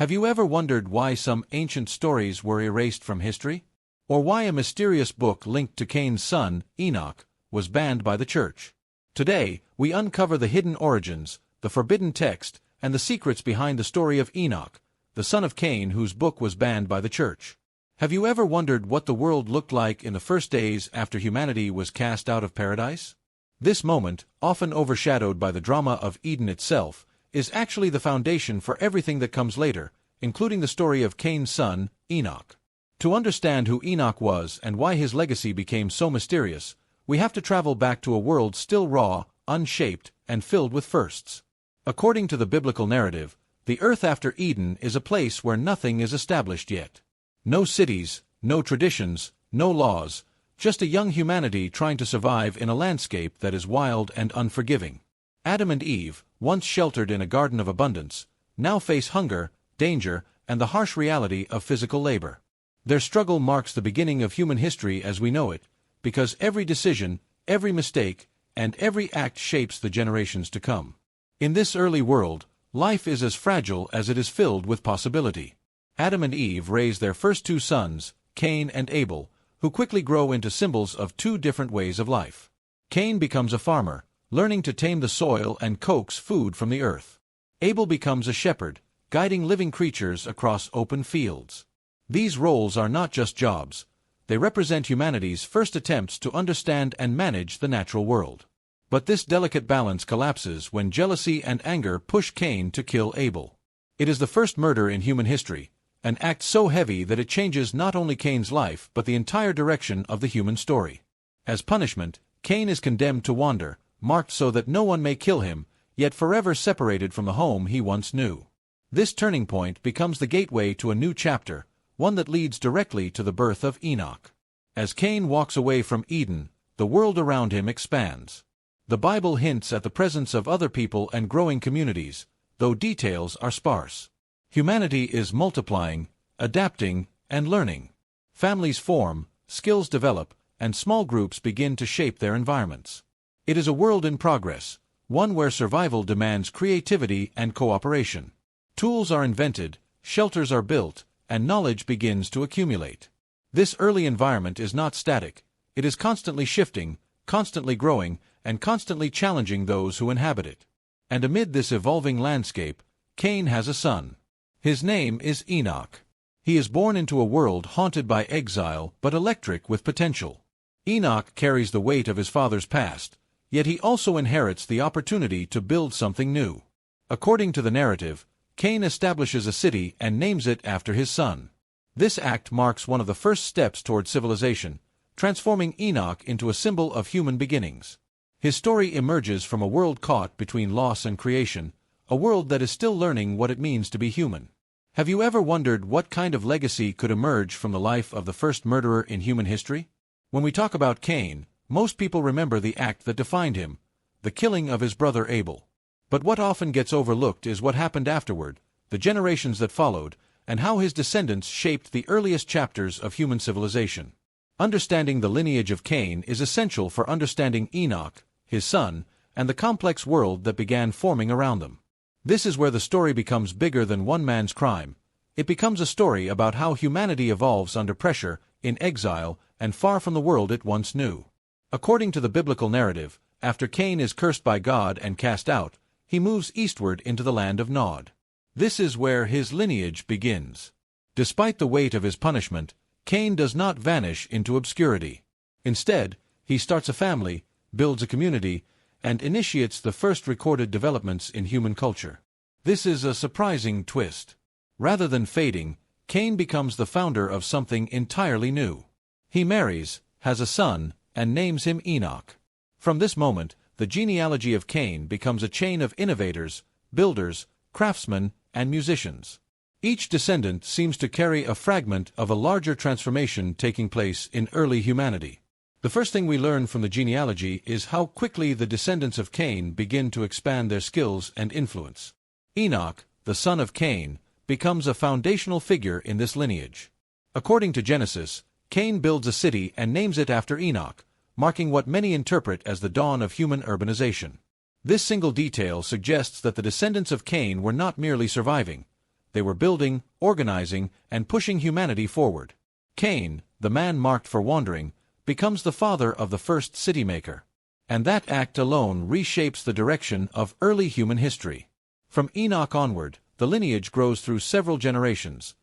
Have you ever wondered why some ancient stories were erased from history? Or why a mysterious book linked to Cain's son, Enoch, was banned by the Church? Today, we uncover the hidden origins, the forbidden text, and the secrets behind the story of Enoch, the son of Cain whose book was banned by the Church. Have you ever wondered what the world looked like in the first days after humanity was cast out of paradise? This moment, often overshadowed by the drama of Eden itself, is actually the foundation for everything that comes later, including the story of Cain's son, Enoch. To understand who Enoch was and why his legacy became so mysterious, we have to travel back to a world still raw, unshaped, and filled with firsts. According to the biblical narrative, the earth after Eden is a place where nothing is established yet. No cities, no traditions, no laws, just a young humanity trying to survive in a landscape that is wild and unforgiving. Adam and Eve, once sheltered in a garden of abundance, now face hunger, danger, and the harsh reality of physical labor. Their struggle marks the beginning of human history as we know it, because every decision, every mistake, and every act shapes the generations to come. In this early world, life is as fragile as it is filled with possibility. Adam and Eve raise their first two sons, Cain and Abel, who quickly grow into symbols of two different ways of life. Cain becomes a farmer, learning to tame the soil and coax food from the earth. Abel becomes a shepherd, guiding living creatures across open fields. These roles are not just jobs. They represent humanity's first attempts to understand and manage the natural world. But this delicate balance collapses when jealousy and anger push Cain to kill Abel. It is the first murder in human history, an act so heavy that it changes not only Cain's life but the entire direction of the human story. As punishment, Cain is condemned to wander, marked so that no one may kill him, yet forever separated from the home he once knew. This turning point becomes the gateway to a new chapter, one that leads directly to the birth of Enoch. As Cain walks away from Eden, the world around him expands. The Bible hints at the presence of other people and growing communities, though details are sparse. Humanity is multiplying, adapting, and learning. Families form, skills develop, and small groups begin to shape their environments. It is a world in progress, one where survival demands creativity and cooperation. Tools are invented, shelters are built, and knowledge begins to accumulate. This early environment is not static. It is constantly shifting, constantly growing, and constantly challenging those who inhabit it. And amid this evolving landscape, Cain has a son. His name is Enoch. He is born into a world haunted by exile but electric with potential. Enoch carries the weight of his father's past, yet he also inherits the opportunity to build something new. According to the narrative, Cain establishes a city and names it after his son. This act marks one of the first steps toward civilization, transforming Enoch into a symbol of human beginnings. His story emerges from a world caught between loss and creation, a world that is still learning what it means to be human. Have you ever wondered what kind of legacy could emerge from the life of the first murderer in human history? When we talk about Cain, most people remember the act that defined him, the killing of his brother Abel. But what often gets overlooked is what happened afterward, the generations that followed, and how his descendants shaped the earliest chapters of human civilization. Understanding the lineage of Cain is essential for understanding Enoch, his son, and the complex world that began forming around them. This is where the story becomes bigger than one man's crime. It becomes a story about how humanity evolves under pressure, in exile, and far from the world it once knew. According to the biblical narrative, after Cain is cursed by God and cast out, he moves eastward into the land of Nod. This is where his lineage begins. Despite the weight of his punishment, Cain does not vanish into obscurity. Instead, he starts a family, builds a community, and initiates the first recorded developments in human culture. This is a surprising twist. Rather than fading, Cain becomes the founder of something entirely new. He marries, has a son, and names him Enoch. From this moment, the genealogy of Cain becomes a chain of innovators, builders, craftsmen, and musicians. Each descendant seems to carry a fragment of a larger transformation taking place in early humanity. The first thing we learn from the genealogy is how quickly the descendants of Cain begin to expand their skills and influence. Enoch, the son of Cain, becomes a foundational figure in this lineage. According to Genesis, Cain builds a city and names it after Enoch, marking what many interpret as the dawn of human urbanization. This single detail suggests that the descendants of Cain were not merely surviving. They were building, organizing, and pushing humanity forward. Cain, the man marked for wandering, becomes the father of the first city-maker. And that act alone reshapes the direction of early human history. From Enoch onward, the lineage grows through several generations: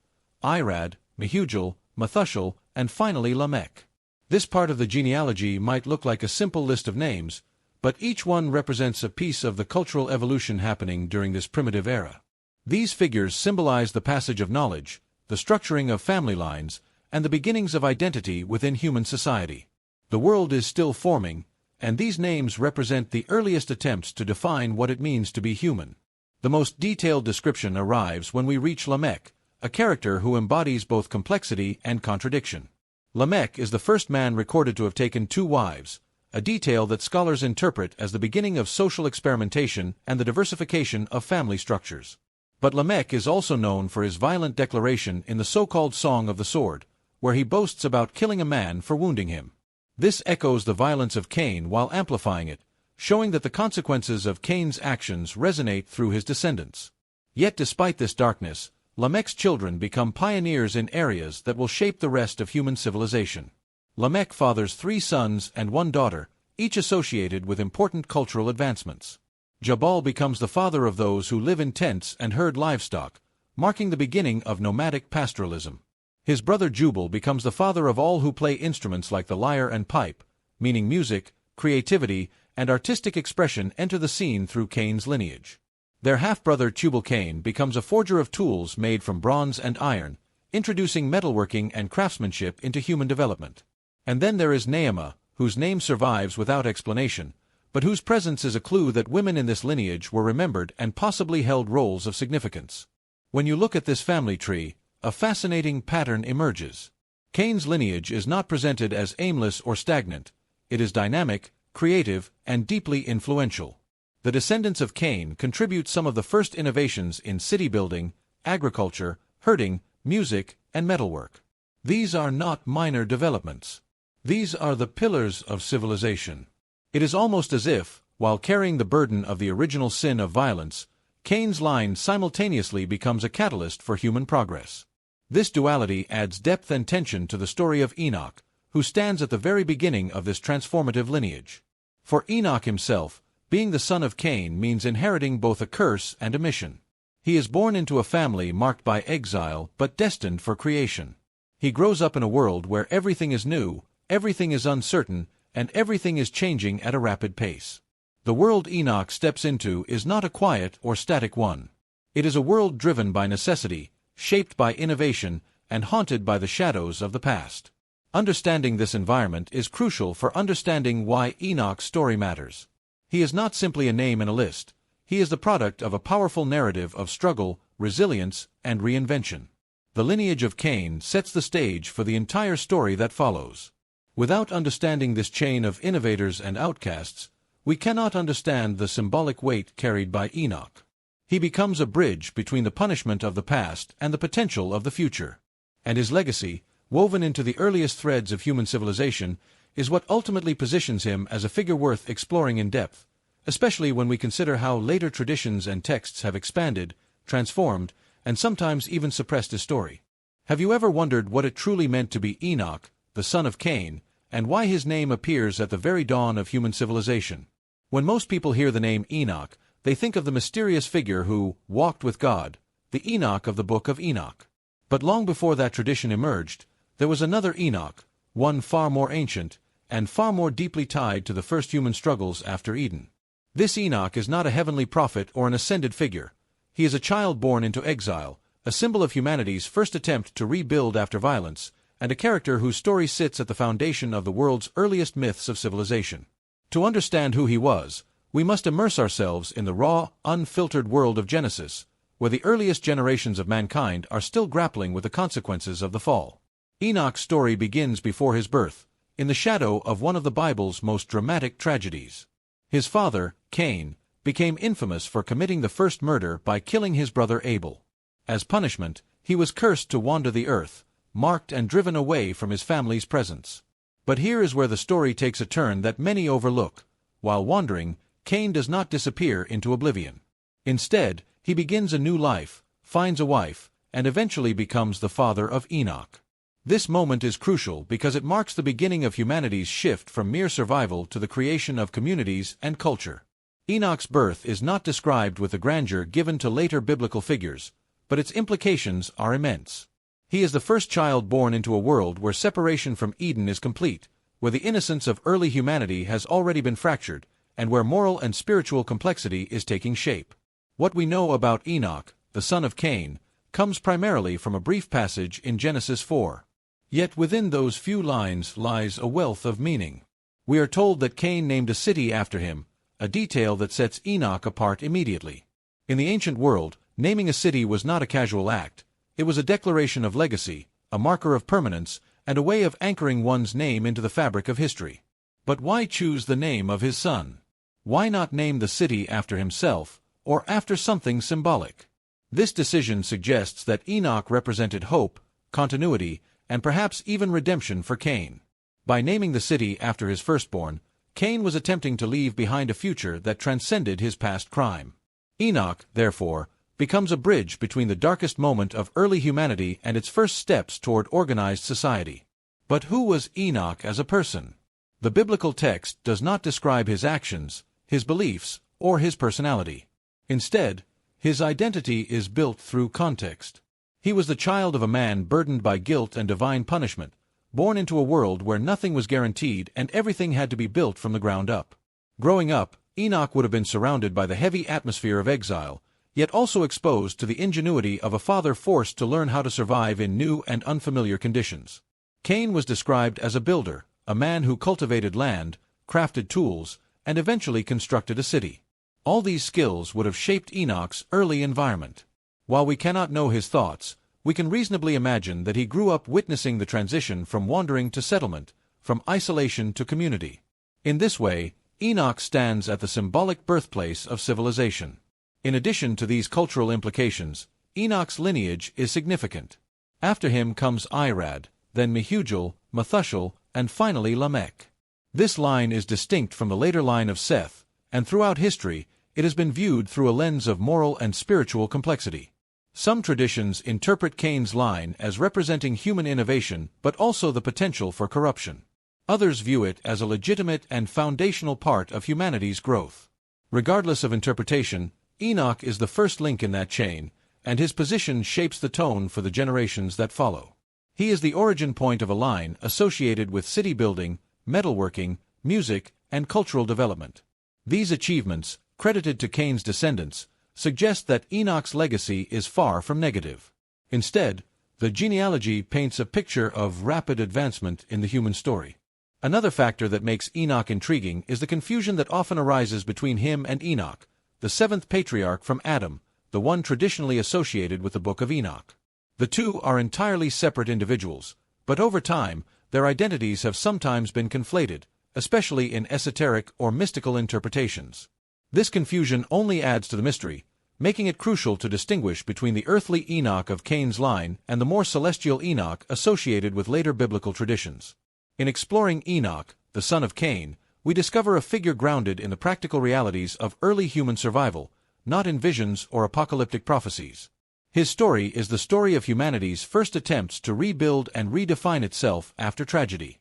Irad, Mehujael, Methuselah, and finally Lamech. This part of the genealogy might look like a simple list of names, but each one represents a piece of the cultural evolution happening during this primitive era. These figures symbolize the passage of knowledge, the structuring of family lines, and the beginnings of identity within human society. The world is still forming, and these names represent the earliest attempts to define what it means to be human. The most detailed description arrives when we reach Lamech, a character who embodies both complexity and contradiction. Lamech is the first man recorded to have taken 2 wives, a detail that scholars interpret as the beginning of social experimentation and the diversification of family structures. But Lamech is also known for his violent declaration in the so-called Song of the Sword, where he boasts about killing a man for wounding him. This echoes the violence of Cain while amplifying it, showing that the consequences of Cain's actions resonate through his descendants. Yet despite this darkness, Lamech's children become pioneers in areas that will shape the rest of human civilization. Lamech fathers 3 sons and 1 daughter, each associated with important cultural advancements. Jabal becomes the father of those who live in tents and herd livestock, marking the beginning of nomadic pastoralism. His brother Jubal becomes the father of all who play instruments like the lyre and pipe, meaning music, creativity, and artistic expression enter the scene through Cain's lineage. Their half-brother Tubal-Cain becomes a forger of tools made from bronze and iron, introducing metalworking and craftsmanship into human development. And then there is Naamah, whose name survives without explanation, but whose presence is a clue that women in this lineage were remembered and possibly held roles of significance. When you look at this family tree, a fascinating pattern emerges. Cain's lineage is not presented as aimless or stagnant. It is dynamic, creative, and deeply influential. The descendants of Cain contribute some of the first innovations in city building, agriculture, herding, music, and metalwork. These are not minor developments. These are the pillars of civilization. It is almost as if, while carrying the burden of the original sin of violence, Cain's line simultaneously becomes a catalyst for human progress. This duality adds depth and tension to the story of Enoch, who stands at the very beginning of this transformative lineage. For Enoch himself, being the son of Cain means inheriting both a curse and a mission. He is born into a family marked by exile but destined for creation. He grows up in a world where everything is new, everything is uncertain, and everything is changing at a rapid pace. The world Enoch steps into is not a quiet or static one. It is a world driven by necessity, shaped by innovation, and haunted by the shadows of the past. Understanding this environment is crucial for understanding why Enoch's story matters. He is not simply a name in a list. He is the product of a powerful narrative of struggle, resilience, and reinvention. The lineage of Cain sets the stage for the entire story that follows. Without understanding this chain of innovators and outcasts, we cannot understand the symbolic weight carried by Enoch. He becomes a bridge between the punishment of the past and the potential of the future. And his legacy, woven into the earliest threads of human civilization, is what ultimately positions him as a figure worth exploring in depth, especially when we consider how later traditions and texts have expanded, transformed, and sometimes even suppressed his story. Have you ever wondered what it truly meant to be Enoch, the son of Cain, and why his name appears at the very dawn of human civilization? When most people hear the name Enoch, they think of the mysterious figure who walked with God, the Enoch of the Book of Enoch. But long before that tradition emerged, there was another Enoch, one far more ancient, and far more deeply tied to the first human struggles after Eden. This Enoch is not a heavenly prophet or an ascended figure. He is a child born into exile, a symbol of humanity's first attempt to rebuild after violence, and a character whose story sits at the foundation of the world's earliest myths of civilization. To understand who he was, we must immerse ourselves in the raw, unfiltered world of Genesis, where the earliest generations of mankind are still grappling with the consequences of the fall. Enoch's story begins before his birth, in the shadow of one of the Bible's most dramatic tragedies. His father, Cain, became infamous for committing the first murder by killing his brother Abel. As punishment, he was cursed to wander the earth, marked and driven away from his family's presence. But here is where the story takes a turn that many overlook. While wandering, Cain does not disappear into oblivion. Instead, he begins a new life, finds a wife, and eventually becomes the father of Enoch. This moment is crucial because it marks the beginning of humanity's shift from mere survival to the creation of communities and culture. Enoch's birth is not described with the grandeur given to later biblical figures, but its implications are immense. He is the first child born into a world where separation from Eden is complete, where the innocence of early humanity has already been fractured, and where moral and spiritual complexity is taking shape. What we know about Enoch, the son of Cain, comes primarily from a brief passage in Genesis 4. Yet within those few lines lies a wealth of meaning. We are told that Cain named a city after him, a detail that sets Enoch apart immediately. In the ancient world, naming a city was not a casual act. It was a declaration of legacy, a marker of permanence, and a way of anchoring one's name into the fabric of history. But why choose the name of his son? Why not name the city after himself, or after something symbolic? This decision suggests that Enoch represented hope, continuity, and perhaps even redemption for Cain. By naming the city after his firstborn, Cain was attempting to leave behind a future that transcended his past crime. Enoch, therefore, becomes a bridge between the darkest moment of early humanity and its first steps toward organized society. But who was Enoch as a person? The biblical text does not describe his actions, his beliefs, or his personality. Instead, his identity is built through context. He was the child of a man burdened by guilt and divine punishment, born into a world where nothing was guaranteed and everything had to be built from the ground up. Growing up, Enoch would have been surrounded by the heavy atmosphere of exile, yet also exposed to the ingenuity of a father forced to learn how to survive in new and unfamiliar conditions. Cain was described as a builder, a man who cultivated land, crafted tools, and eventually constructed a city. All these skills would have shaped Enoch's early environment. While we cannot know his thoughts, we can reasonably imagine that he grew up witnessing the transition from wandering to settlement, from isolation to community. In this way, Enoch stands at the symbolic birthplace of civilization. In addition to these cultural implications, Enoch's lineage is significant. After him comes Irad, then Mehujael, Methuselah, and finally Lamech. This line is distinct from the later line of Seth, and throughout history, it has been viewed through a lens of moral and spiritual complexity. Some traditions interpret Cain's line as representing human innovation but also the potential for corruption. Others view it as a legitimate and foundational part of humanity's growth. Regardless of interpretation, Enoch is the first link in that chain, and his position shapes the tone for the generations that follow. He is the origin point of a line associated with city building, metalworking, music, and cultural development. These achievements, credited to Cain's descendants, suggest that Enoch's legacy is far from negative. Instead, the genealogy paints a picture of rapid advancement in the human story. Another factor that makes Enoch intriguing is the confusion that often arises between him and Enoch, the seventh patriarch from Adam, the one traditionally associated with the Book of Enoch. The two are entirely separate individuals, but over time, their identities have sometimes been conflated, especially in esoteric or mystical interpretations. This confusion only adds to the mystery, making it crucial to distinguish between the earthly Enoch of Cain's line and the more celestial Enoch associated with later biblical traditions. In exploring Enoch, the son of Cain, we discover a figure grounded in the practical realities of early human survival, not in visions or apocalyptic prophecies. His story is the story of humanity's first attempts to rebuild and redefine itself after tragedy.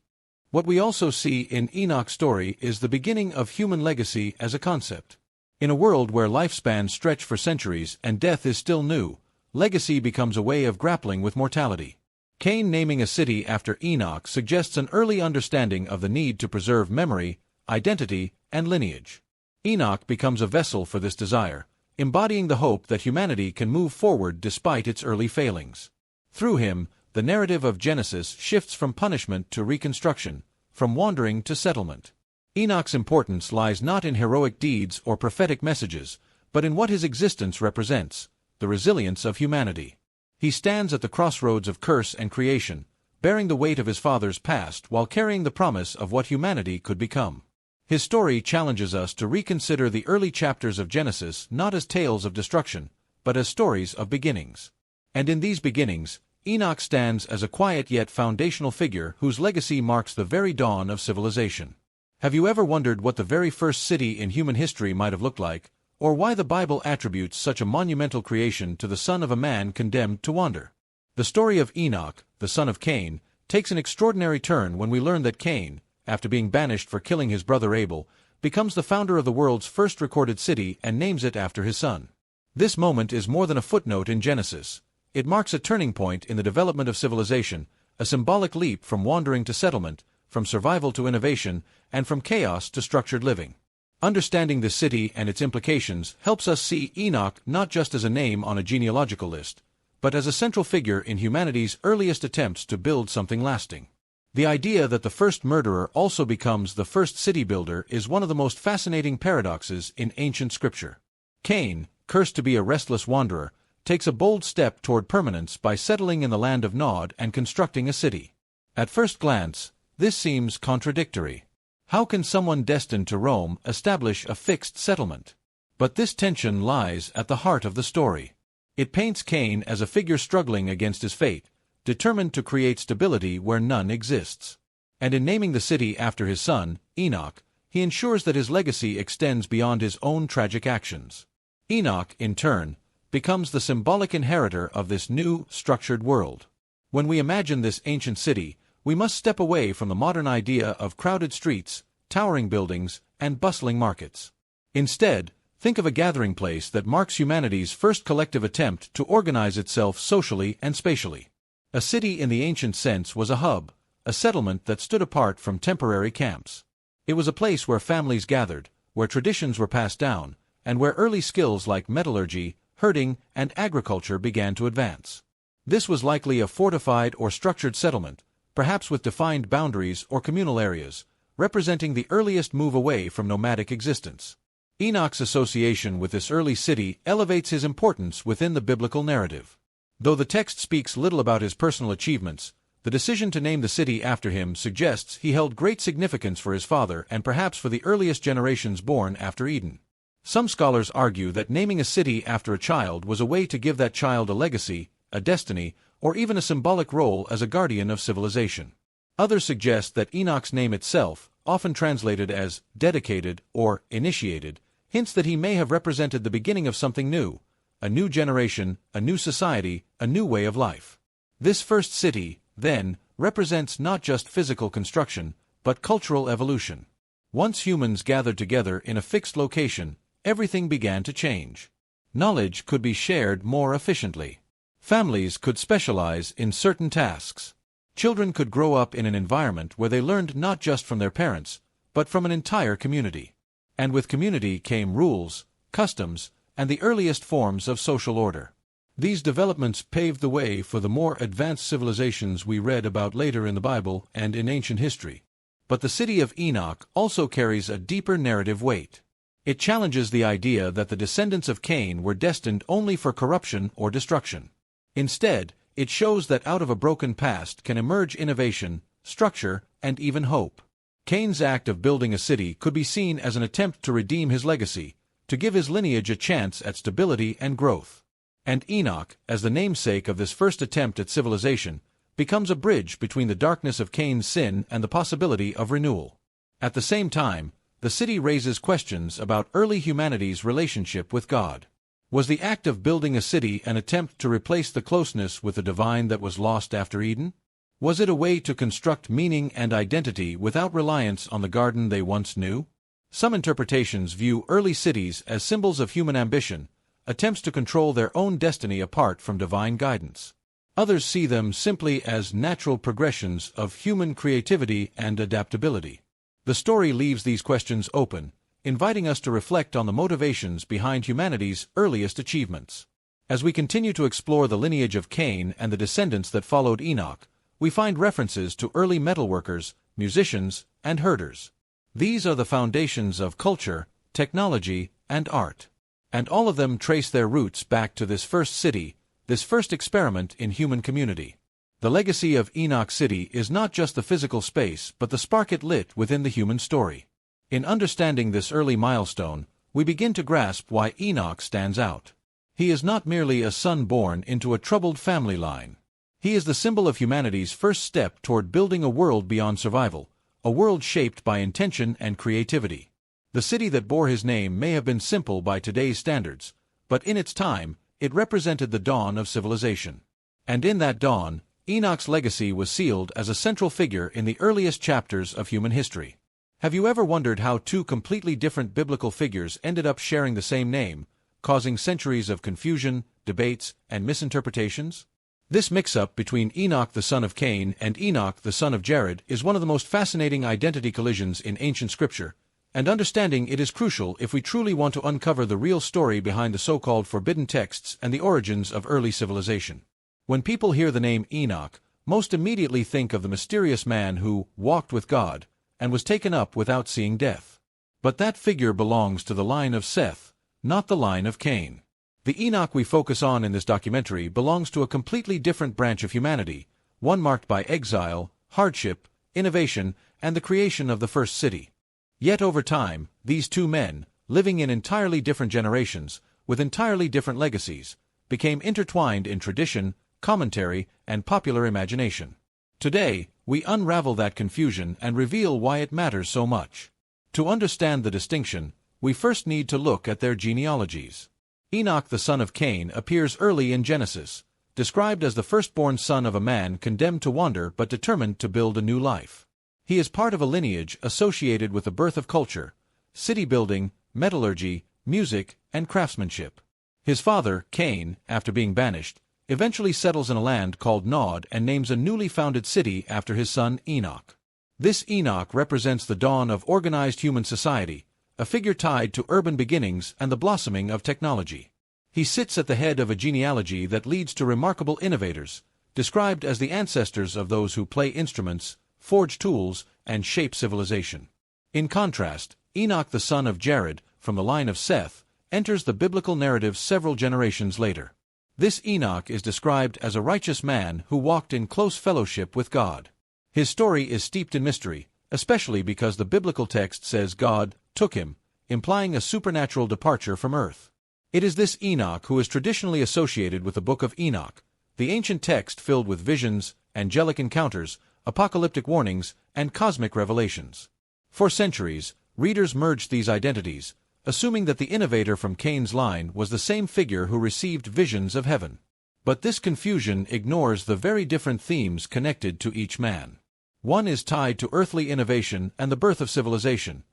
What we also see in Enoch's story is the beginning of human legacy as a concept. In a world where lifespans stretch for centuries and death is still new, legacy becomes a way of grappling with mortality. Cain naming a city after Enoch suggests an early understanding of the need to preserve memory, identity, and lineage. Enoch becomes a vessel for this desire, embodying the hope that humanity can move forward despite its early failings. Through him, the narrative of Genesis shifts from punishment to reconstruction, from wandering to settlement. Enoch's importance lies not in heroic deeds or prophetic messages, but in what his existence represents, the resilience of humanity. He stands at the crossroads of curse and creation, bearing the weight of his father's past while carrying the promise of what humanity could become. His story challenges us to reconsider the early chapters of Genesis not as tales of destruction, but as stories of beginnings. And in these beginnings, Enoch stands as a quiet yet foundational figure whose legacy marks the very dawn of civilization. Have you ever wondered what the very first city in human history might have looked like, or why the Bible attributes such a monumental creation to the son of a man condemned to wander. The story of Enoch, the son of Cain, takes an extraordinary turn when we learn that Cain, after being banished for killing his brother Abel, becomes the founder of the world's first recorded city and names it after his son. This moment is more than a footnote in Genesis. It marks a turning point in the development of civilization, a symbolic leap from wandering to settlement, from survival to innovation, and from chaos to structured living. Understanding this city and its implications helps us see Enoch not just as a name on a genealogical list, but as a central figure in humanity's earliest attempts to build something lasting. The idea that the first murderer also becomes the first city builder is one of the most fascinating paradoxes in ancient scripture. Cain, cursed to be a restless wanderer, takes a bold step toward permanence by settling in the land of Nod and constructing a city. At first glance, this seems contradictory. How can someone destined to roam establish a fixed settlement? But this tension lies at the heart of the story. It paints Cain as a figure struggling against his fate, determined to create stability where none exists. And in naming the city after his son, Enoch, he ensures that his legacy extends beyond his own tragic actions. Enoch, in turn, becomes the symbolic inheritor of this new, structured world. When we imagine this ancient city, we must step away from the modern idea of crowded streets, towering buildings, and bustling markets. Instead, think of a gathering place that marks humanity's first collective attempt to organize itself socially and spatially. A city in the ancient sense was a hub, a settlement that stood apart from temporary camps. It was a place where families gathered, where traditions were passed down, and where early skills like metallurgy, herding, and agriculture began to advance. This was likely a fortified or structured settlement, perhaps with defined boundaries or communal areas, representing the earliest move away from nomadic existence. Enoch's association with this early city elevates his importance within the biblical narrative. Though the text speaks little about his personal achievements, the decision to name the city after him suggests he held great significance for his father and perhaps for the earliest generations born after Eden. Some scholars argue that naming a city after a child was a way to give that child a legacy, a destiny, or even a symbolic role as a guardian of civilization. Others suggest that Enoch's name itself, often translated as dedicated or initiated, hints that he may have represented the beginning of something new, a new generation, a new society, a new way of life. This first city, then, represents not just physical construction, but cultural evolution. Once humans gathered together in a fixed location, everything began to change. Knowledge could be shared more efficiently. Families could specialize in certain tasks. Children could grow up in an environment where they learned not just from their parents, but from an entire community. And with community came rules, customs, and the earliest forms of social order. These developments paved the way for the more advanced civilizations we read about later in the Bible and in ancient history. But the city of Enoch also carries a deeper narrative weight. It challenges the idea that the descendants of Cain were destined only for corruption or destruction. Instead, it shows that out of a broken past can emerge innovation, structure, and even hope. Cain's act of building a city could be seen as an attempt to redeem his legacy, to give his lineage a chance at stability and growth. And Enoch, as the namesake of this first attempt at civilization, becomes a bridge between the darkness of Cain's sin and the possibility of renewal. At the same time, the city raises questions about early humanity's relationship with God. Was the act of building a city an attempt to replace the closeness with the divine that was lost after Eden? Was it a way to construct meaning and identity without reliance on the garden they once knew? Some interpretations view early cities as symbols of human ambition, attempts to control their own destiny apart from divine guidance. Others see them simply as natural progressions of human creativity and adaptability. The story leaves these questions open, inviting us to reflect on the motivations behind humanity's earliest achievements. As we continue to explore the lineage of Cain and the descendants that followed Enoch, we find references to early metalworkers, musicians, and herders. These are the foundations of culture, technology, and art. And all of them trace their roots back to this first city, this first experiment in human community. The legacy of Enoch City is not just the physical space but the spark it lit within the human story. In understanding this early milestone, we begin to grasp why Enoch stands out. He is not merely a son born into a troubled family line. He is the symbol of humanity's first step toward building a world beyond survival, a world shaped by intention and creativity. The city that bore his name may have been simple by today's standards, but in its time, it represented the dawn of civilization. And in that dawn, Enoch's legacy was sealed as a central figure in the earliest chapters of human history. Have you ever wondered how two completely different biblical figures ended up sharing the same name, causing centuries of confusion, debates, and misinterpretations? This mix-up between Enoch the son of Cain and Enoch the son of Jared is one of the most fascinating identity collisions in ancient scripture, and understanding it is crucial if we truly want to uncover the real story behind the so-called forbidden texts and the origins of early civilization. When people hear the name Enoch, most immediately think of the mysterious man who walked with God and was taken up without seeing death. But that figure belongs to the line of Seth, not the line of Cain. The Enoch we focus on in this documentary belongs to a completely different branch of humanity, one marked by exile, hardship, innovation, and the creation of the first city. Yet over time, these two men, living in entirely different generations, with entirely different legacies, became intertwined in tradition, commentary, and popular imagination. Today, we unravel that confusion and reveal why it matters so much. To understand the distinction, we first need to look at their genealogies. Enoch the son of Cain appears early in Genesis, described as the firstborn son of a man condemned to wander but determined to build a new life. He is part of a lineage associated with the birth of culture, city building, metallurgy, music, and craftsmanship. His father, Cain, after being banished, eventually settles in a land called Nod and names a newly founded city after his son Enoch. This Enoch represents the dawn of organized human society, a figure tied to urban beginnings and the blossoming of technology. He sits at the head of a genealogy that leads to remarkable innovators, described as the ancestors of those who play instruments, forge tools, and shape civilization. In contrast, Enoch the son of Jared, from the line of Seth, enters the biblical narrative several generations later. This Enoch is described as a righteous man who walked in close fellowship with God. His story is steeped in mystery, especially because the biblical text says God took him, implying a supernatural departure from earth. It is this Enoch who is traditionally associated with the Book of Enoch, the ancient text filled with visions, angelic encounters, apocalyptic warnings, and cosmic revelations. For centuries, readers merged these identities, assuming that the innovator from Cain's line was the same figure who received visions of heaven. But this confusion ignores the very different themes connected to each man. One is tied to earthly innovation and the birth of civilization.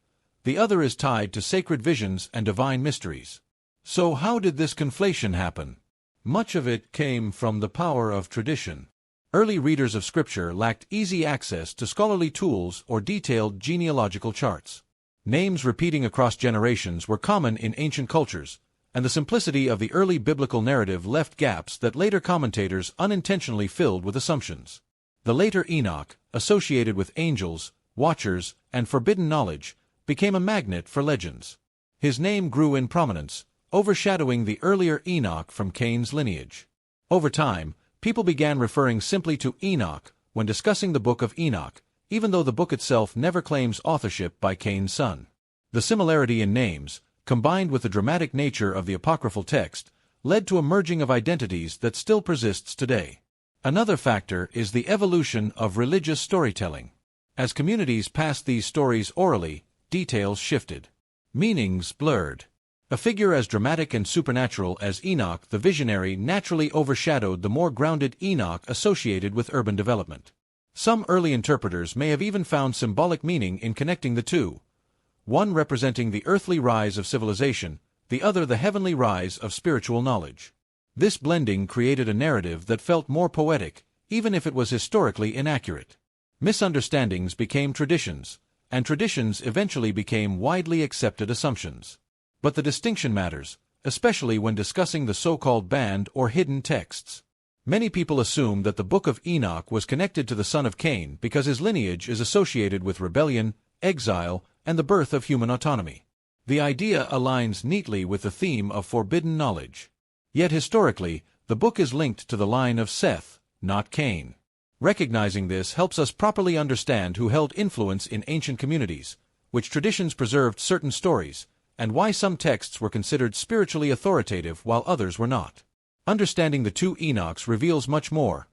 The other is tied to sacred visions and divine mysteries. So how did this conflation happen? Much of it came from the power of tradition. Early readers of Scripture lacked easy access to scholarly tools or detailed genealogical charts. Names repeating across generations were common in ancient cultures, and the simplicity of the early biblical narrative left gaps that later commentators unintentionally filled with assumptions. The later Enoch, associated with angels, watchers, and forbidden knowledge, became a magnet for legends. His name grew in prominence, overshadowing the earlier Enoch from Cain's lineage. Over time, people began referring simply to Enoch when discussing the Book of Enoch, even though the book itself never claims authorship by Cain's son. The similarity in names, combined with the dramatic nature of the apocryphal text, led to a merging of identities that still persists today. Another factor is the evolution of religious storytelling. As communities passed these stories orally, details shifted. Meanings blurred. A figure as dramatic and supernatural as Enoch the visionary naturally overshadowed the more grounded Enoch associated with urban development. Some early interpreters may have even found symbolic meaning in connecting the two, one representing the earthly rise of civilization, the other the heavenly rise of spiritual knowledge. This blending created a narrative that felt more poetic, even if it was historically inaccurate. Misunderstandings became traditions, and traditions eventually became widely accepted assumptions. But the distinction matters, especially when discussing the so-called banned or hidden texts. Many people assume that the Book of Enoch was connected to the son of Cain because his lineage is associated with rebellion, exile, and the birth of human autonomy. The idea aligns neatly with the theme of forbidden knowledge. Yet historically, the book is linked to the line of Seth, not Cain. Recognizing this helps us properly understand who held influence in ancient communities, which traditions preserved certain stories, and why some texts were considered spiritually authoritative while others were not. Understanding the two Enochs reveals much more.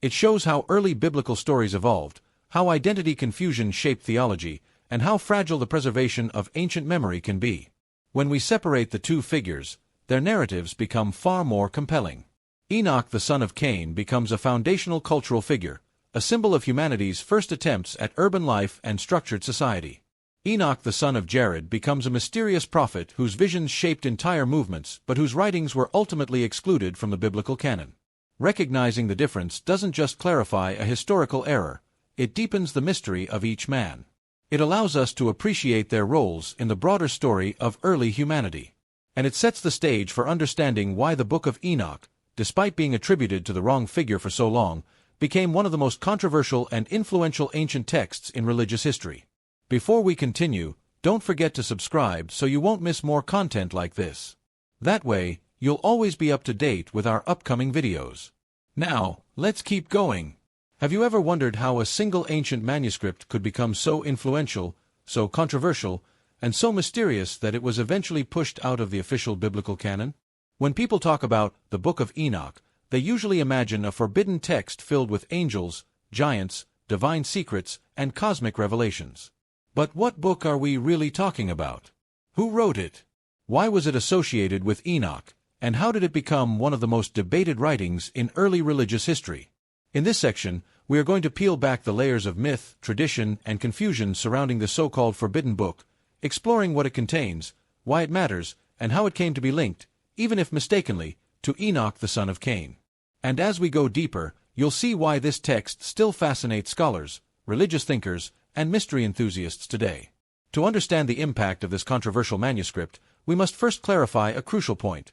It shows how early biblical stories evolved, how identity confusion shaped theology, and how fragile the preservation of ancient memory can be. When we separate the two figures, their narratives become far more compelling. Enoch, the son of Cain, becomes a foundational cultural figure, a symbol of humanity's first attempts at urban life and structured society. Enoch, the son of Jared, becomes a mysterious prophet whose visions shaped entire movements but whose writings were ultimately excluded from the biblical canon. Recognizing the difference doesn't just clarify a historical error, it deepens the mystery of each man. It allows us to appreciate their roles in the broader story of early humanity. And it sets the stage for understanding why the Book of Enoch, despite being attributed to the wrong figure for so long, became one of the most controversial and influential ancient texts in religious history. Before we continue, don't forget to subscribe so you won't miss more content like this. That way, you'll always be up to date with our upcoming videos. Now, let's keep going. Have you ever wondered how a single ancient manuscript could become so influential, so controversial, and so mysterious that it was eventually pushed out of the official biblical canon? When people talk about the Book of Enoch, they usually imagine a forbidden text filled with angels, giants, divine secrets, and cosmic revelations. But what book are we really talking about? Who wrote it? Why was it associated with Enoch? And how did it become one of the most debated writings in early religious history? In this section, we are going to peel back the layers of myth, tradition, and confusion surrounding the so-called forbidden book, exploring what it contains, why it matters, and how it came to be linked, even if mistakenly, to Enoch the son of Cain. And as we go deeper, you'll see why this text still fascinates scholars, religious thinkers, and mystery enthusiasts today. To understand the impact of this controversial manuscript, we must first clarify a crucial point.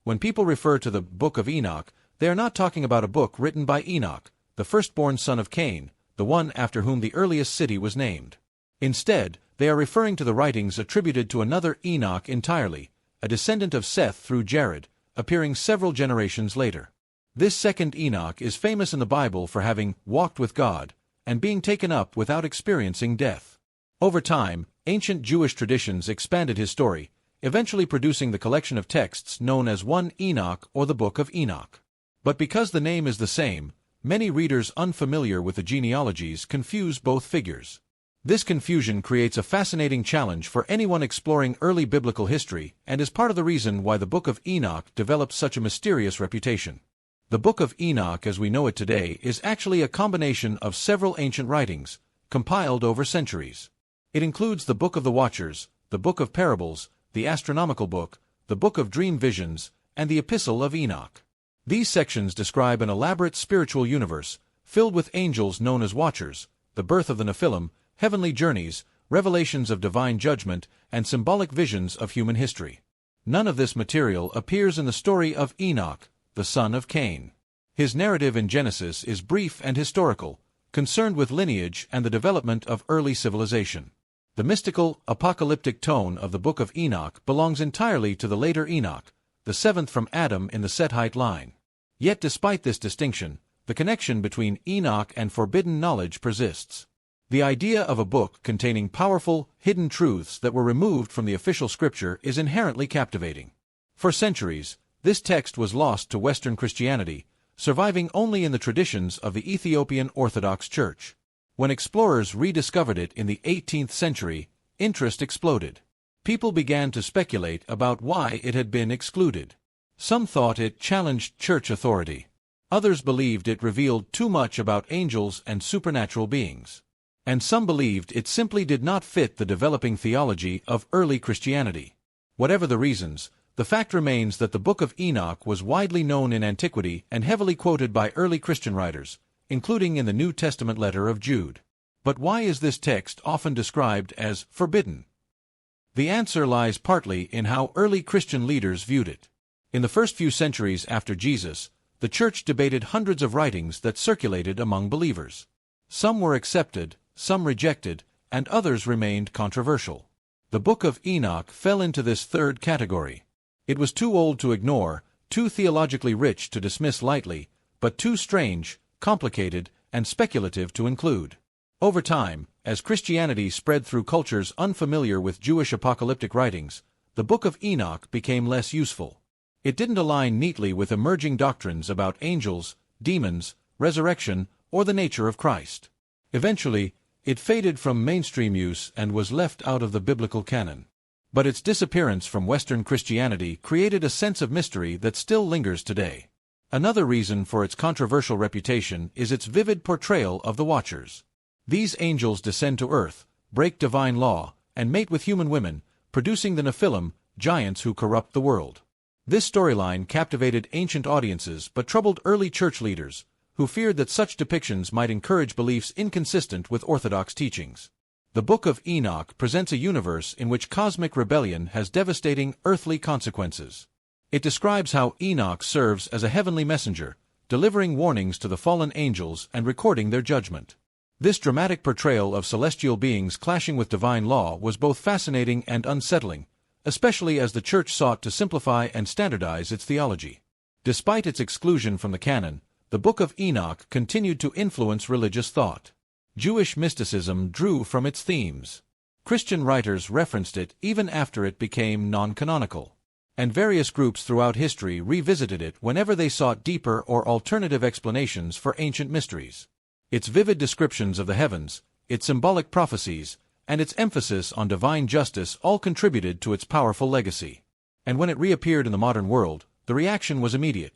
When people refer to the Book of Enoch, they are not talking about a book written by Enoch, the firstborn son of Cain, the one after whom the earliest city was named. Instead, they are referring to the writings attributed to another Enoch entirely, a descendant of Seth through Jared, appearing several generations later. This second Enoch is famous in the Bible for having walked with God and being taken up without experiencing death. Over time, ancient Jewish traditions expanded his story, eventually producing the collection of texts known as 1 Enoch or the Book of Enoch. But because the name is the same, many readers unfamiliar with the genealogies confuse both figures. This confusion creates a fascinating challenge for anyone exploring early biblical history and is part of the reason why the Book of Enoch developed such a mysterious reputation. The Book of Enoch as we know it today is actually a combination of several ancient writings, compiled over centuries. It includes the Book of the Watchers, the Book of Parables, the Astronomical Book, the Book of Dream Visions, and the Epistle of Enoch. These sections describe an elaborate spiritual universe, filled with angels known as Watchers, the birth of the Nephilim, heavenly journeys, revelations of divine judgment, and symbolic visions of human history. None of this material appears in the story of Enoch, the son of Cain. His narrative in Genesis is brief and historical, concerned with lineage and the development of early civilization. The mystical, apocalyptic tone of the Book of Enoch belongs entirely to the later Enoch, the seventh from Adam in the Sethite line. Yet despite this distinction, the connection between Enoch and forbidden knowledge persists. The idea of a book containing powerful, hidden truths that were removed from the official scripture is inherently captivating. For centuries, this text was lost to Western Christianity, surviving only in the traditions of the Ethiopian Orthodox Church. When explorers rediscovered it in the 18th century, interest exploded. People began to speculate about why it had been excluded. Some thought it challenged church authority. Others believed it revealed too much about angels and supernatural beings. And some believed it simply did not fit the developing theology of early Christianity. Whatever the reasons, the fact remains that the Book of Enoch was widely known in antiquity and heavily quoted by early Christian writers, including in the New Testament letter of Jude. But why is this text often described as forbidden? The answer lies partly in how early Christian leaders viewed it. In the first few centuries after Jesus, the Church debated hundreds of writings that circulated among believers. Some were accepted, some rejected, and others remained controversial. The Book of Enoch fell into this third category. It was too old to ignore, too theologically rich to dismiss lightly, but too strange, complicated, and speculative to include. Over time, as Christianity spread through cultures unfamiliar with Jewish apocalyptic writings, the Book of Enoch became less useful. It didn't align neatly with emerging doctrines about angels, demons, resurrection, or the nature of Christ. Eventually, It faded from mainstream use and was left out of the biblical canon. But its disappearance from Western Christianity created a sense of mystery that still lingers today. Another reason for its controversial reputation is its vivid portrayal of the Watchers. These angels descend to earth, break divine law, and mate with human women, producing the Nephilim, giants who corrupt the world. This storyline captivated ancient audiences but troubled early church leaders, who feared that such depictions might encourage beliefs inconsistent with orthodox teachings. The Book of Enoch presents a universe in which cosmic rebellion has devastating earthly consequences. It describes how Enoch serves as a heavenly messenger, delivering warnings to the fallen angels and recording their judgment. This dramatic portrayal of celestial beings clashing with divine law was both fascinating and unsettling, especially as the Church sought to simplify and standardize its theology. Despite its exclusion from the canon, the Book of Enoch continued to influence religious thought. Jewish mysticism drew from its themes. Christian writers referenced it even after it became non-canonical. And various groups throughout history revisited it whenever they sought deeper or alternative explanations for ancient mysteries. Its vivid descriptions of the heavens, its symbolic prophecies, and its emphasis on divine justice all contributed to its powerful legacy. And when it reappeared in the modern world, the reaction was immediate.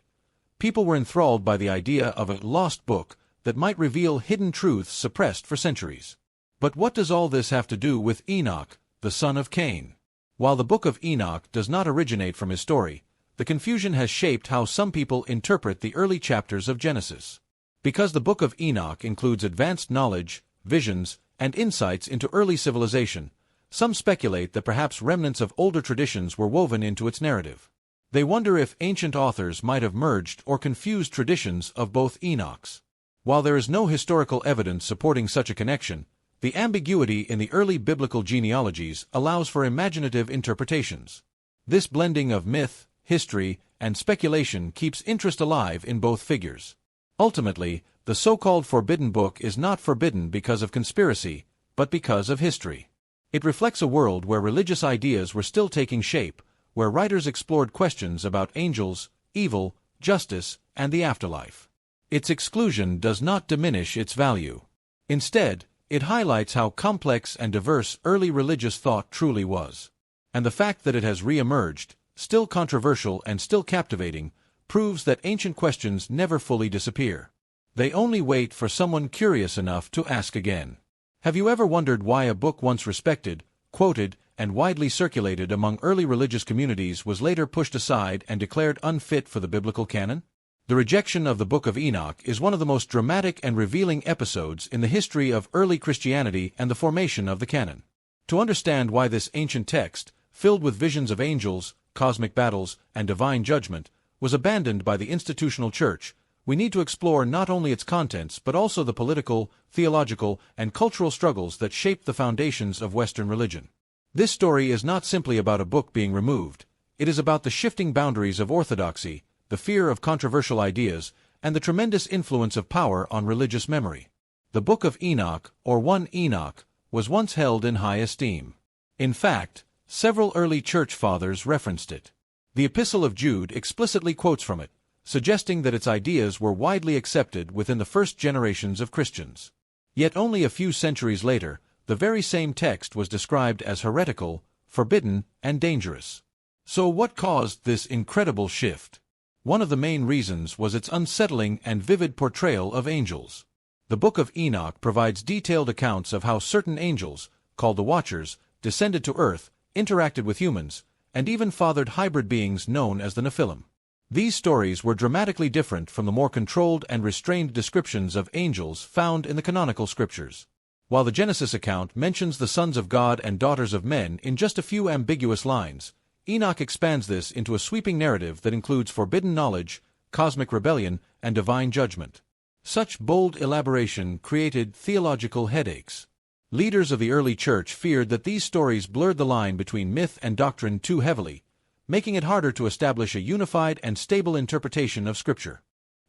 People were enthralled by the idea of a lost book that might reveal hidden truths suppressed for centuries. But what does all this have to do with Enoch, the son of Cain? While the Book of Enoch does not originate from his story, the confusion has shaped how some people interpret the early chapters of Genesis. Because the Book of Enoch includes advanced knowledge, visions, and insights into early civilization, some speculate that perhaps remnants of older traditions were woven into its narrative. They wonder if ancient authors might have merged or confused traditions of both Enochs. While there is no historical evidence supporting such a connection, the ambiguity in the early biblical genealogies allows for imaginative interpretations. This blending of myth, history, and speculation keeps interest alive in both figures. Ultimately, the so-called Forbidden Book is not forbidden because of conspiracy, but because of history. It reflects a world where religious ideas were still taking shape, where writers explored questions about angels, evil, justice, and the afterlife. Its exclusion does not diminish its value. Instead, it highlights how complex and diverse early religious thought truly was. And the fact that it has re-emerged, still controversial and still captivating, proves that ancient questions never fully disappear. They only wait for someone curious enough to ask again. Have you ever wondered why a book once respected, quoted, and widely circulated among early religious communities was later pushed aside and declared unfit for the biblical canon? The rejection of the Book of Enoch is one of the most dramatic and revealing episodes in the history of early Christianity and the formation of the canon. To understand why this ancient text, filled with visions of angels, cosmic battles, and divine judgment, was abandoned by the institutional church, we need to explore not only its contents but also the political, theological, and cultural struggles that shaped the foundations of Western religion. This story is not simply about a book being removed. It is about the shifting boundaries of orthodoxy, the fear of controversial ideas, and the tremendous influence of power on religious memory. The Book of Enoch, or 1 Enoch, was once held in high esteem. In fact, several early church fathers referenced it. The Epistle of Jude explicitly quotes from it, suggesting that its ideas were widely accepted within the first generations of Christians. Yet only a few centuries later, the very same text was described as heretical, forbidden, and dangerous. So what caused this incredible shift? One of the main reasons was its unsettling and vivid portrayal of angels. The Book of Enoch provides detailed accounts of how certain angels, called the Watchers, descended to earth, interacted with humans, and even fathered hybrid beings known as the Nephilim. These stories were dramatically different from the more controlled and restrained descriptions of angels found in the canonical scriptures. While the Genesis account mentions the sons of God and daughters of men in just a few ambiguous lines, Enoch expands this into a sweeping narrative that includes forbidden knowledge, cosmic rebellion, and divine judgment. Such bold elaboration created theological headaches. Leaders of the early church feared that these stories blurred the line between myth and doctrine too heavily, making it harder to establish a unified and stable interpretation of Scripture.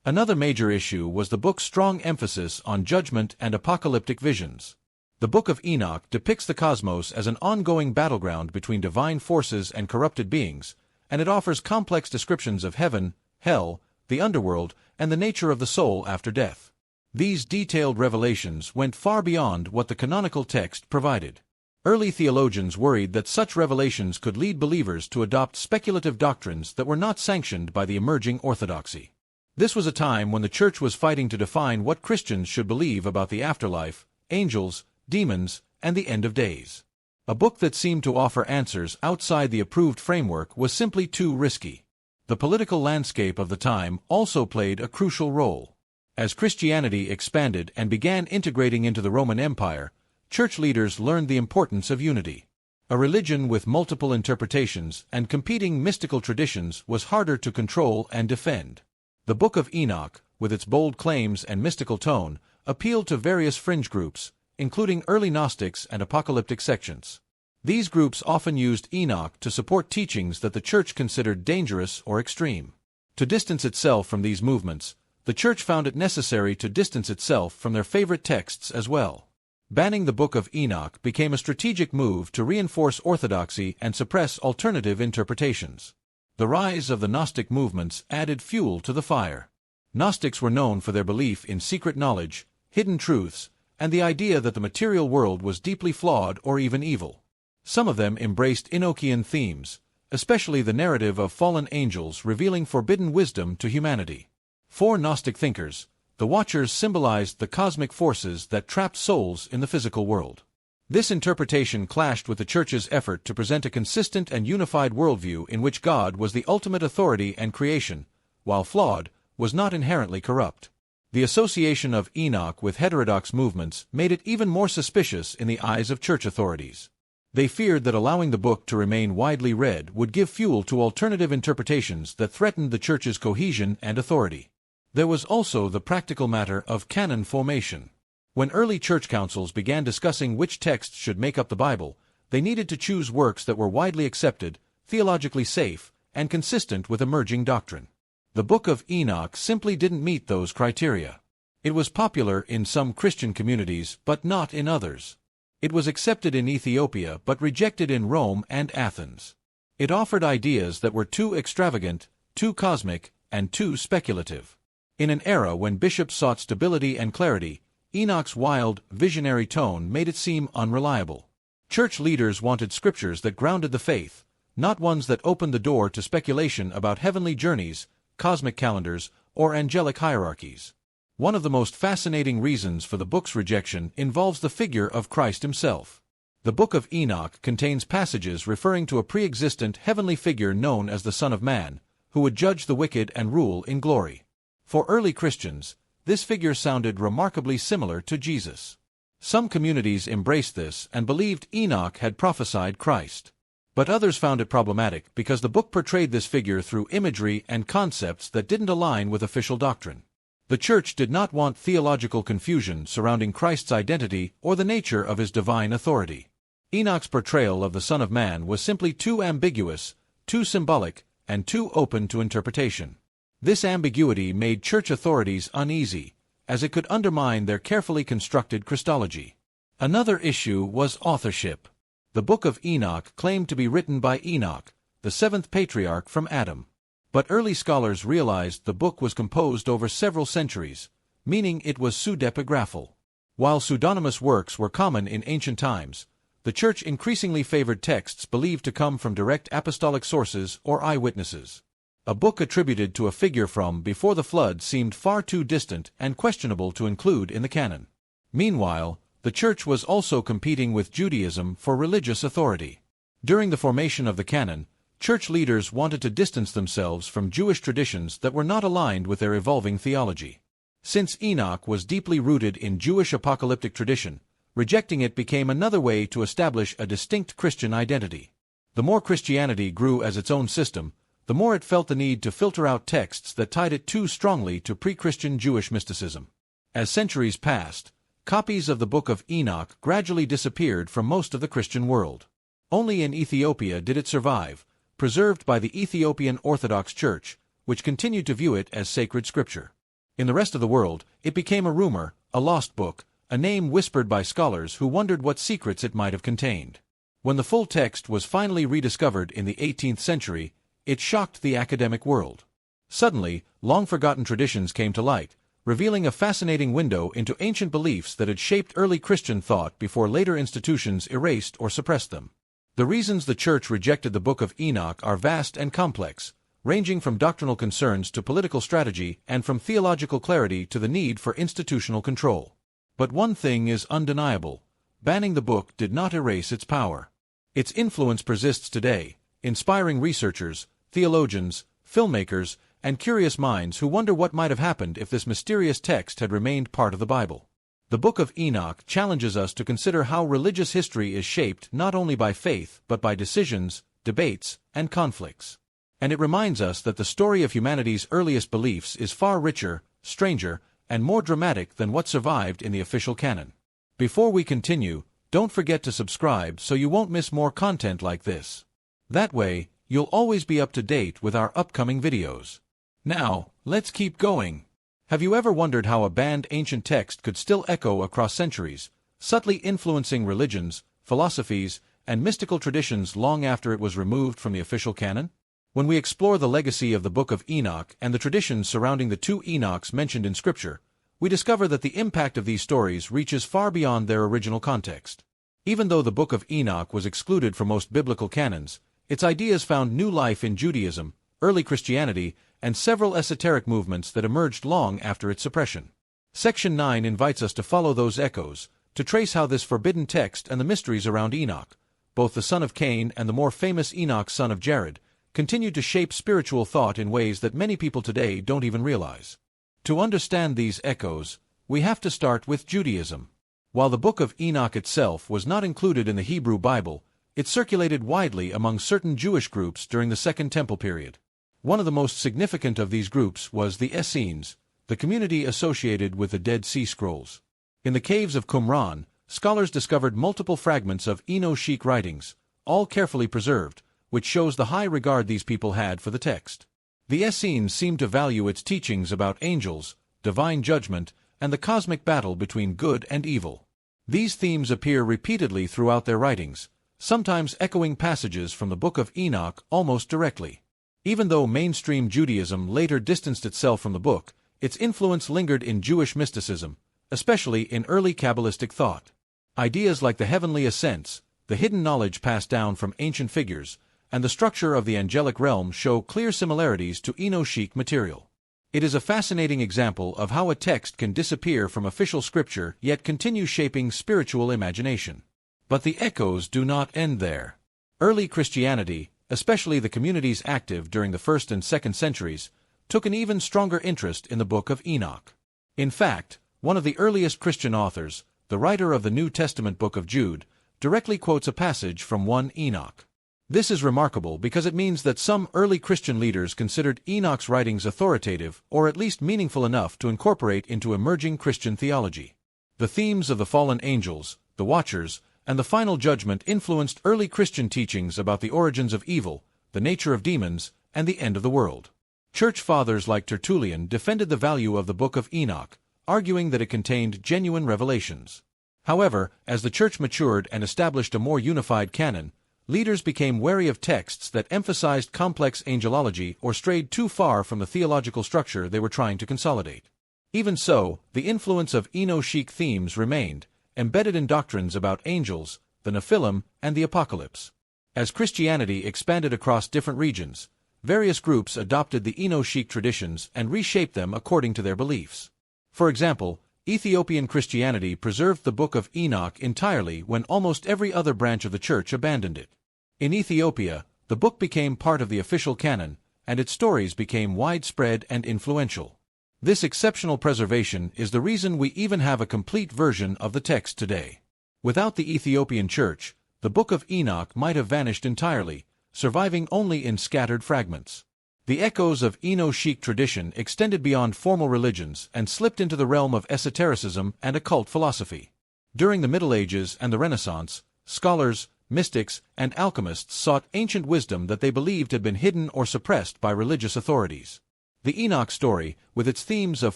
Another major issue was the book's strong emphasis on judgment and apocalyptic visions. The Book of Enoch depicts the cosmos as an ongoing battleground between divine forces and corrupted beings, and it offers complex descriptions of heaven, hell, the underworld, and the nature of the soul after death. These detailed revelations went far beyond what the canonical text provided. Early theologians worried that such revelations could lead believers to adopt speculative doctrines that were not sanctioned by the emerging orthodoxy. This was a time when the Church was fighting to define what Christians should believe about the afterlife, angels, demons, and the end of days. A book that seemed to offer answers outside the approved framework was simply too risky. The political landscape of the time also played a crucial role. As Christianity expanded and began integrating into the Roman Empire, Church leaders learned the importance of unity. A religion with multiple interpretations and competing mystical traditions was harder to control and defend. The Book of Enoch, with its bold claims and mystical tone, appealed to various fringe groups, including early Gnostics and apocalyptic sections. These groups often used Enoch to support teachings that the Church considered dangerous or extreme. To distance itself from these movements, the Church found it necessary to distance itself from their favorite texts as well. Banning the Book of Enoch became a strategic move to reinforce orthodoxy and suppress alternative interpretations. The rise of the Gnostic movements added fuel to the fire. Gnostics were known for their belief in secret knowledge, hidden truths, and the idea that the material world was deeply flawed or even evil. Some of them embraced Enochian themes, especially the narrative of fallen angels revealing forbidden wisdom to humanity. For Gnostic thinkers, the Watchers symbolized the cosmic forces that trapped souls in the physical world. This interpretation clashed with the Church's effort to present a consistent and unified worldview in which God was the ultimate authority and creation, while flawed, was not inherently corrupt. The association of Enoch with heterodox movements made it even more suspicious in the eyes of Church authorities. They feared that allowing the book to remain widely read would give fuel to alternative interpretations that threatened the Church's cohesion and authority. There was also the practical matter of canon formation. When early church councils began discussing which texts should make up the Bible, they needed to choose works that were widely accepted, theologically safe, and consistent with emerging doctrine. The Book of Enoch simply didn't meet those criteria. It was popular in some Christian communities, but not in others. It was accepted in Ethiopia but rejected in Rome and Athens. It offered ideas that were too extravagant, too cosmic, and too speculative. In an era when bishops sought stability and clarity, Enoch's wild, visionary tone made it seem unreliable. Church leaders wanted scriptures that grounded the faith, not ones that opened the door to speculation about heavenly journeys, cosmic calendars, or angelic hierarchies. One of the most fascinating reasons for the book's rejection involves the figure of Christ himself. The Book of Enoch contains passages referring to a pre-existent heavenly figure known as the Son of Man, who would judge the wicked and rule in glory. For early Christians, this figure sounded remarkably similar to Jesus. Some communities embraced this and believed Enoch had prophesied Christ. But others found it problematic because the book portrayed this figure through imagery and concepts that didn't align with official doctrine. The Church did not want theological confusion surrounding Christ's identity or the nature of his divine authority. Enoch's portrayal of the Son of Man was simply too ambiguous, too symbolic, and too open to interpretation. This ambiguity made church authorities uneasy, as it could undermine their carefully constructed Christology. Another issue was authorship. The Book of Enoch claimed to be written by Enoch, the seventh patriarch from Adam. But early scholars realized the book was composed over several centuries, meaning it was pseudepigraphal. While pseudonymous works were common in ancient times, the Church increasingly favored texts believed to come from direct apostolic sources or eyewitnesses. A book attributed to a figure from before the flood seemed far too distant and questionable to include in the canon. Meanwhile, the Church was also competing with Judaism for religious authority. During the formation of the canon, Church leaders wanted to distance themselves from Jewish traditions that were not aligned with their evolving theology. Since Enoch was deeply rooted in Jewish apocalyptic tradition, rejecting it became another way to establish a distinct Christian identity. The more Christianity grew as its own system, the more it felt the need to filter out texts that tied it too strongly to pre-Christian Jewish mysticism. As centuries passed, copies of the Book of Enoch gradually disappeared from most of the Christian world. Only in Ethiopia did it survive, preserved by the Ethiopian Orthodox Church, which continued to view it as sacred scripture. In the rest of the world, it became a rumor, a lost book, a name whispered by scholars who wondered what secrets it might have contained. When the full text was finally rediscovered in the 18th century, it shocked the academic world. Suddenly, long-forgotten traditions came to light, revealing a fascinating window into ancient beliefs that had shaped early Christian thought before later institutions erased or suppressed them. The reasons the Church rejected the Book of Enoch are vast and complex, ranging from doctrinal concerns to political strategy and from theological clarity to the need for institutional control. But one thing is undeniable: banning the book did not erase its power. Its influence persists today, inspiring researchers, theologians, filmmakers, and curious minds who wonder what might have happened if this mysterious text had remained part of the Bible. The Book of Enoch challenges us to consider how religious history is shaped not only by faith but by decisions, debates, and conflicts. And it reminds us that the story of humanity's earliest beliefs is far richer, stranger, and more dramatic than what survived in the official canon. Before we continue, don't forget to subscribe so you won't miss more content like this. That way, you'll always be up to date with our upcoming videos. Now, let's keep going. Have you ever wondered how a banned ancient text could still echo across centuries, subtly influencing religions, philosophies, and mystical traditions long after it was removed from the official canon? When we explore the legacy of the Book of Enoch and the traditions surrounding the two Enochs mentioned in Scripture, we discover that the impact of these stories reaches far beyond their original context. Even though the Book of Enoch was excluded from most biblical canons, its ideas found new life in Judaism, early Christianity, and several esoteric movements that emerged long after its suppression. Section 9 invites us to follow those echoes, to trace how this forbidden text and the mysteries around Enoch, both the son of Cain and the more famous Enoch son of Jared, continued to shape spiritual thought in ways that many people today don't even realize. To understand these echoes, we have to start with Judaism. While the Book of Enoch itself was not included in the Hebrew Bible, it circulated widely among certain Jewish groups during the Second Temple period. One of the most significant of these groups was the Essenes, the community associated with the Dead Sea Scrolls. In the caves of Qumran, scholars discovered multiple fragments of Enochic writings, all carefully preserved, which shows the high regard these people had for the text. The Essenes seemed to value its teachings about angels, divine judgment, and the cosmic battle between good and evil. These themes appear repeatedly throughout their writings, sometimes echoing passages from the Book of Enoch almost directly. Even though mainstream Judaism later distanced itself from the book, its influence lingered in Jewish mysticism, especially in early Kabbalistic thought. Ideas like the heavenly ascents, the hidden knowledge passed down from ancient figures, and the structure of the angelic realm show clear similarities to Enochic material. It is a fascinating example of how a text can disappear from official scripture yet continue shaping spiritual imagination. But the echoes do not end there. Early Christianity, especially the communities active during the 1st and 2nd centuries, took an even stronger interest in the Book of Enoch. In fact, one of the earliest Christian authors, the writer of the New Testament Book of Jude, directly quotes a passage from 1 Enoch. This is remarkable because it means that some early Christian leaders considered Enoch's writings authoritative or at least meaningful enough to incorporate into emerging Christian theology. The themes of the fallen angels, the Watchers, and the final judgment influenced early Christian teachings about the origins of evil, the nature of demons, and the end of the world. Church fathers like Tertullian defended the value of the Book of Enoch, arguing that it contained genuine revelations. However, as the Church matured and established a more unified canon, leaders became wary of texts that emphasized complex angelology or strayed too far from the theological structure they were trying to consolidate. Even so, the influence of Enochic themes remained, embedded in doctrines about angels, the Nephilim, and the Apocalypse. As Christianity expanded across different regions, various groups adopted the Enochic traditions and reshaped them according to their beliefs. For example, Ethiopian Christianity preserved the Book of Enoch entirely when almost every other branch of the Church abandoned it. In Ethiopia, the book became part of the official canon, and its stories became widespread and influential. This exceptional preservation is the reason we even have a complete version of the text today. Without the Ethiopian Church, the Book of Enoch might have vanished entirely, surviving only in scattered fragments. The echoes of Enochic tradition extended beyond formal religions and slipped into the realm of esotericism and occult philosophy. During the Middle Ages and the Renaissance, scholars, mystics, and alchemists sought ancient wisdom that they believed had been hidden or suppressed by religious authorities. The Enoch story, with its themes of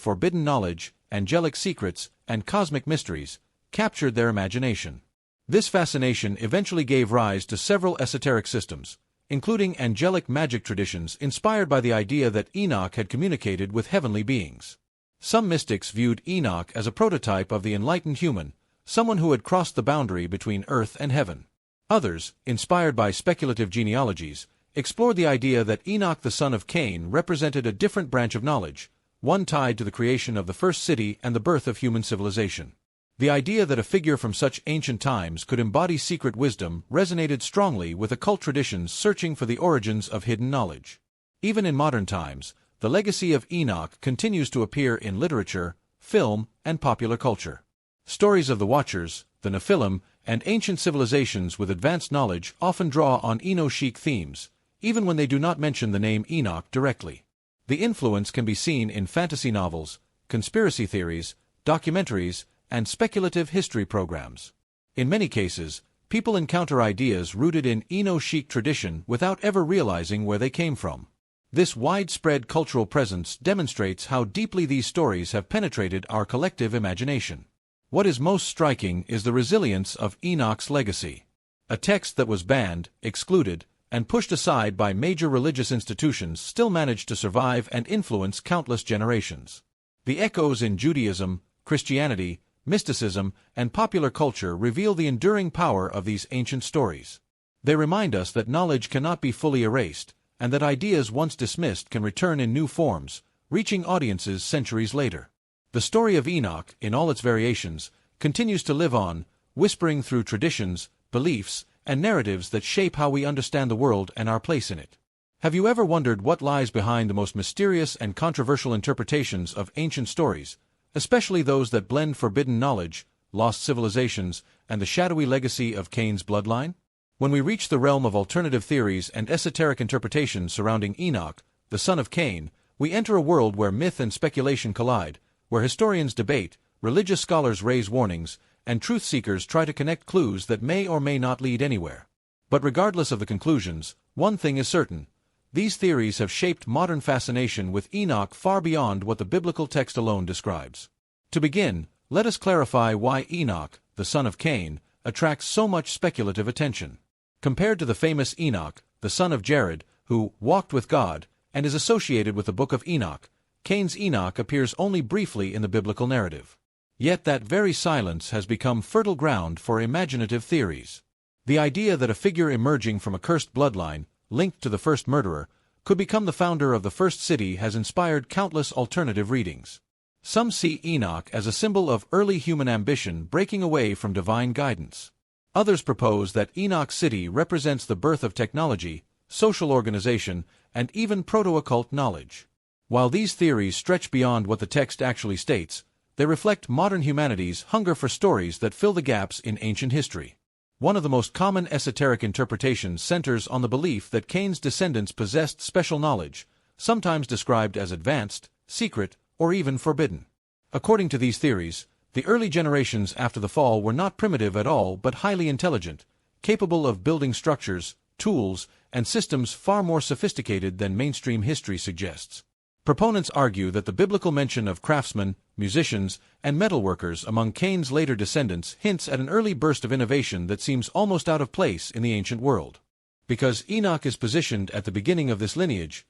forbidden knowledge, angelic secrets, and cosmic mysteries, captured their imagination. This fascination eventually gave rise to several esoteric systems, including angelic magic traditions inspired by the idea that Enoch had communicated with heavenly beings. Some mystics viewed Enoch as a prototype of the enlightened human, someone who had crossed the boundary between earth and heaven. Others, inspired by speculative genealogies, explored the idea that Enoch the son of Cain represented a different branch of knowledge, one tied to the creation of the first city and the birth of human civilization. The idea that a figure from such ancient times could embody secret wisdom resonated strongly with occult traditions searching for the origins of hidden knowledge. Even in modern times, the legacy of Enoch continues to appear in literature, film, and popular culture. Stories of the Watchers, the Nephilim, and ancient civilizations with advanced knowledge often draw on Enochic themes, even when they do not mention the name Enoch directly. The influence can be seen in fantasy novels, conspiracy theories, documentaries, and speculative history programs. In many cases, people encounter ideas rooted in Enochic tradition without ever realizing where they came from. This widespread cultural presence demonstrates how deeply these stories have penetrated our collective imagination. What is most striking is the resilience of Enoch's legacy. A text that was banned, excluded, and pushed aside by major religious institutions still managed to survive and influence countless generations. The echoes in Judaism, Christianity, mysticism, and popular culture reveal the enduring power of these ancient stories. They remind us that knowledge cannot be fully erased, and that ideas once dismissed can return in new forms, reaching audiences centuries later. The story of Enoch, in all its variations, continues to live on, whispering through traditions, beliefs, and narratives that shape how we understand the world and our place in it. Have you ever wondered what lies behind the most mysterious and controversial interpretations of ancient stories, especially those that blend forbidden knowledge, lost civilizations, and the shadowy legacy of Cain's bloodline? When we reach the realm of alternative theories and esoteric interpretations surrounding Enoch, the son of Cain, we enter a world where myth and speculation collide, where historians debate, religious scholars raise warnings, and truth-seekers try to connect clues that may or may not lead anywhere. But regardless of the conclusions, one thing is certain: these theories have shaped modern fascination with Enoch far beyond what the biblical text alone describes. To begin, let us clarify why Enoch, the son of Cain, attracts so much speculative attention. Compared to the famous Enoch, the son of Jared, who walked with God, and is associated with the Book of Enoch, Cain's Enoch appears only briefly in the biblical narrative. Yet that very silence has become fertile ground for imaginative theories. The idea that a figure emerging from a cursed bloodline, linked to the first murderer, could become the founder of the first city has inspired countless alternative readings. Some see Enoch as a symbol of early human ambition breaking away from divine guidance. Others propose that Enoch's city represents the birth of technology, social organization, and even proto-occult knowledge. While these theories stretch beyond what the text actually states, they reflect modern humanity's hunger for stories that fill the gaps in ancient history. One of the most common esoteric interpretations centers on the belief that Cain's descendants possessed special knowledge, sometimes described as advanced, secret, or even forbidden. According to these theories, the early generations after the fall were not primitive at all but highly intelligent, capable of building structures, tools, and systems far more sophisticated than mainstream history suggests. Proponents argue that the biblical mention of craftsmen, musicians, and metalworkers among Cain's later descendants hints at an early burst of innovation that seems almost out of place in the ancient world. Because Enoch is positioned at the beginning of this lineage,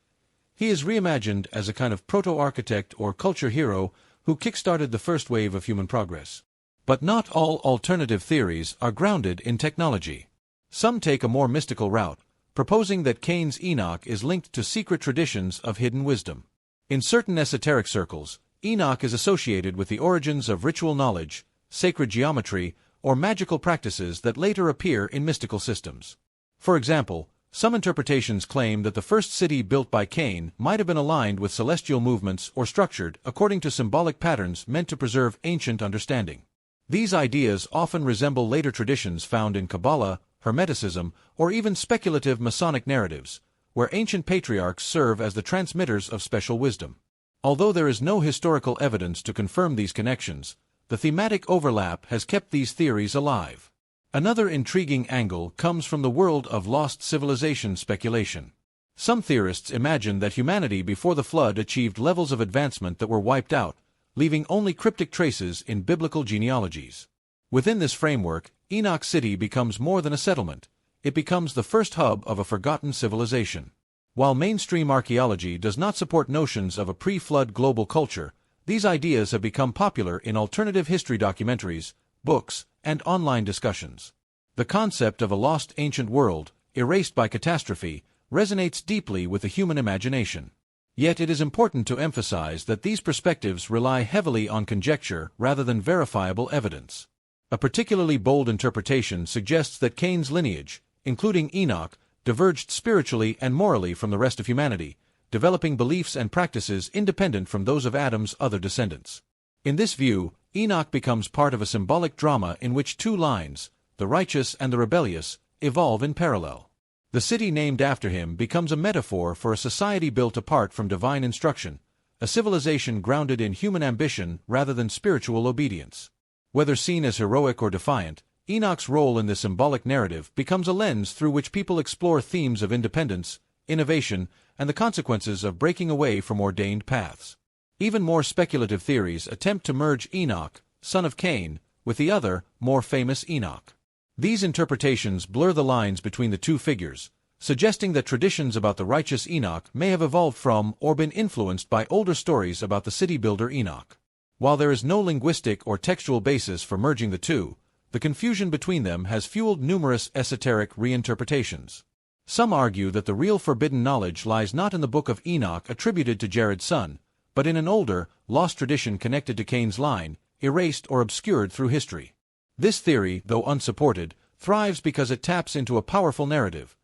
he is reimagined as a kind of proto-architect or culture hero who kick-started the first wave of human progress. But not all alternative theories are grounded in technology. Some take a more mystical route, proposing that Cain's Enoch is linked to secret traditions of hidden wisdom. In certain esoteric circles, Enoch is associated with the origins of ritual knowledge, sacred geometry, or magical practices that later appear in mystical systems. For example, some interpretations claim that the first city built by Cain might have been aligned with celestial movements or structured according to symbolic patterns meant to preserve ancient understanding. These ideas often resemble later traditions found in Kabbalah, Hermeticism, or even speculative Masonic narratives, where ancient patriarchs serve as the transmitters of special wisdom. Although there is no historical evidence to confirm these connections, the thematic overlap has kept these theories alive. Another intriguing angle comes from the world of lost civilization speculation. Some theorists imagine that humanity before the flood achieved levels of advancement that were wiped out, leaving only cryptic traces in biblical genealogies. Within this framework, Enoch City becomes more than a settlement. It becomes the first hub of a forgotten civilization. While mainstream archaeology does not support notions of a pre-flood global culture, These ideas have become popular in alternative history documentaries, books, and online discussions. The concept of a lost ancient world, erased by catastrophe, resonates deeply with the human imagination. Yet it is important to emphasize that these perspectives rely heavily on conjecture rather than verifiable evidence. A particularly bold interpretation suggests that Cain's lineage, including Enoch, diverged spiritually and morally from the rest of humanity, developing beliefs and practices independent from those of Adam's other descendants. In this view, Enoch becomes part of a symbolic drama in which two lines, the righteous and the rebellious, evolve in parallel. The city named after him becomes a metaphor for a society built apart from divine instruction, a civilization grounded in human ambition rather than spiritual obedience. Whether seen as heroic or defiant, Enoch's role in this symbolic narrative becomes a lens through which people explore themes of independence, innovation, and the consequences of breaking away from ordained paths. Even more speculative theories attempt to merge Enoch, son of Cain, with the other, more famous Enoch. These interpretations blur the lines between the two figures, suggesting that traditions about the righteous Enoch may have evolved from or been influenced by older stories about the city builder Enoch. While there is no linguistic or textual basis for merging the two, the confusion between them has fueled numerous esoteric reinterpretations. Some argue that the real forbidden knowledge lies not in the Book of Enoch attributed to Jared's son, but in an older, lost tradition connected to Cain's line, erased or obscured through history. This theory, though unsupported, thrives because it taps into a powerful narrative: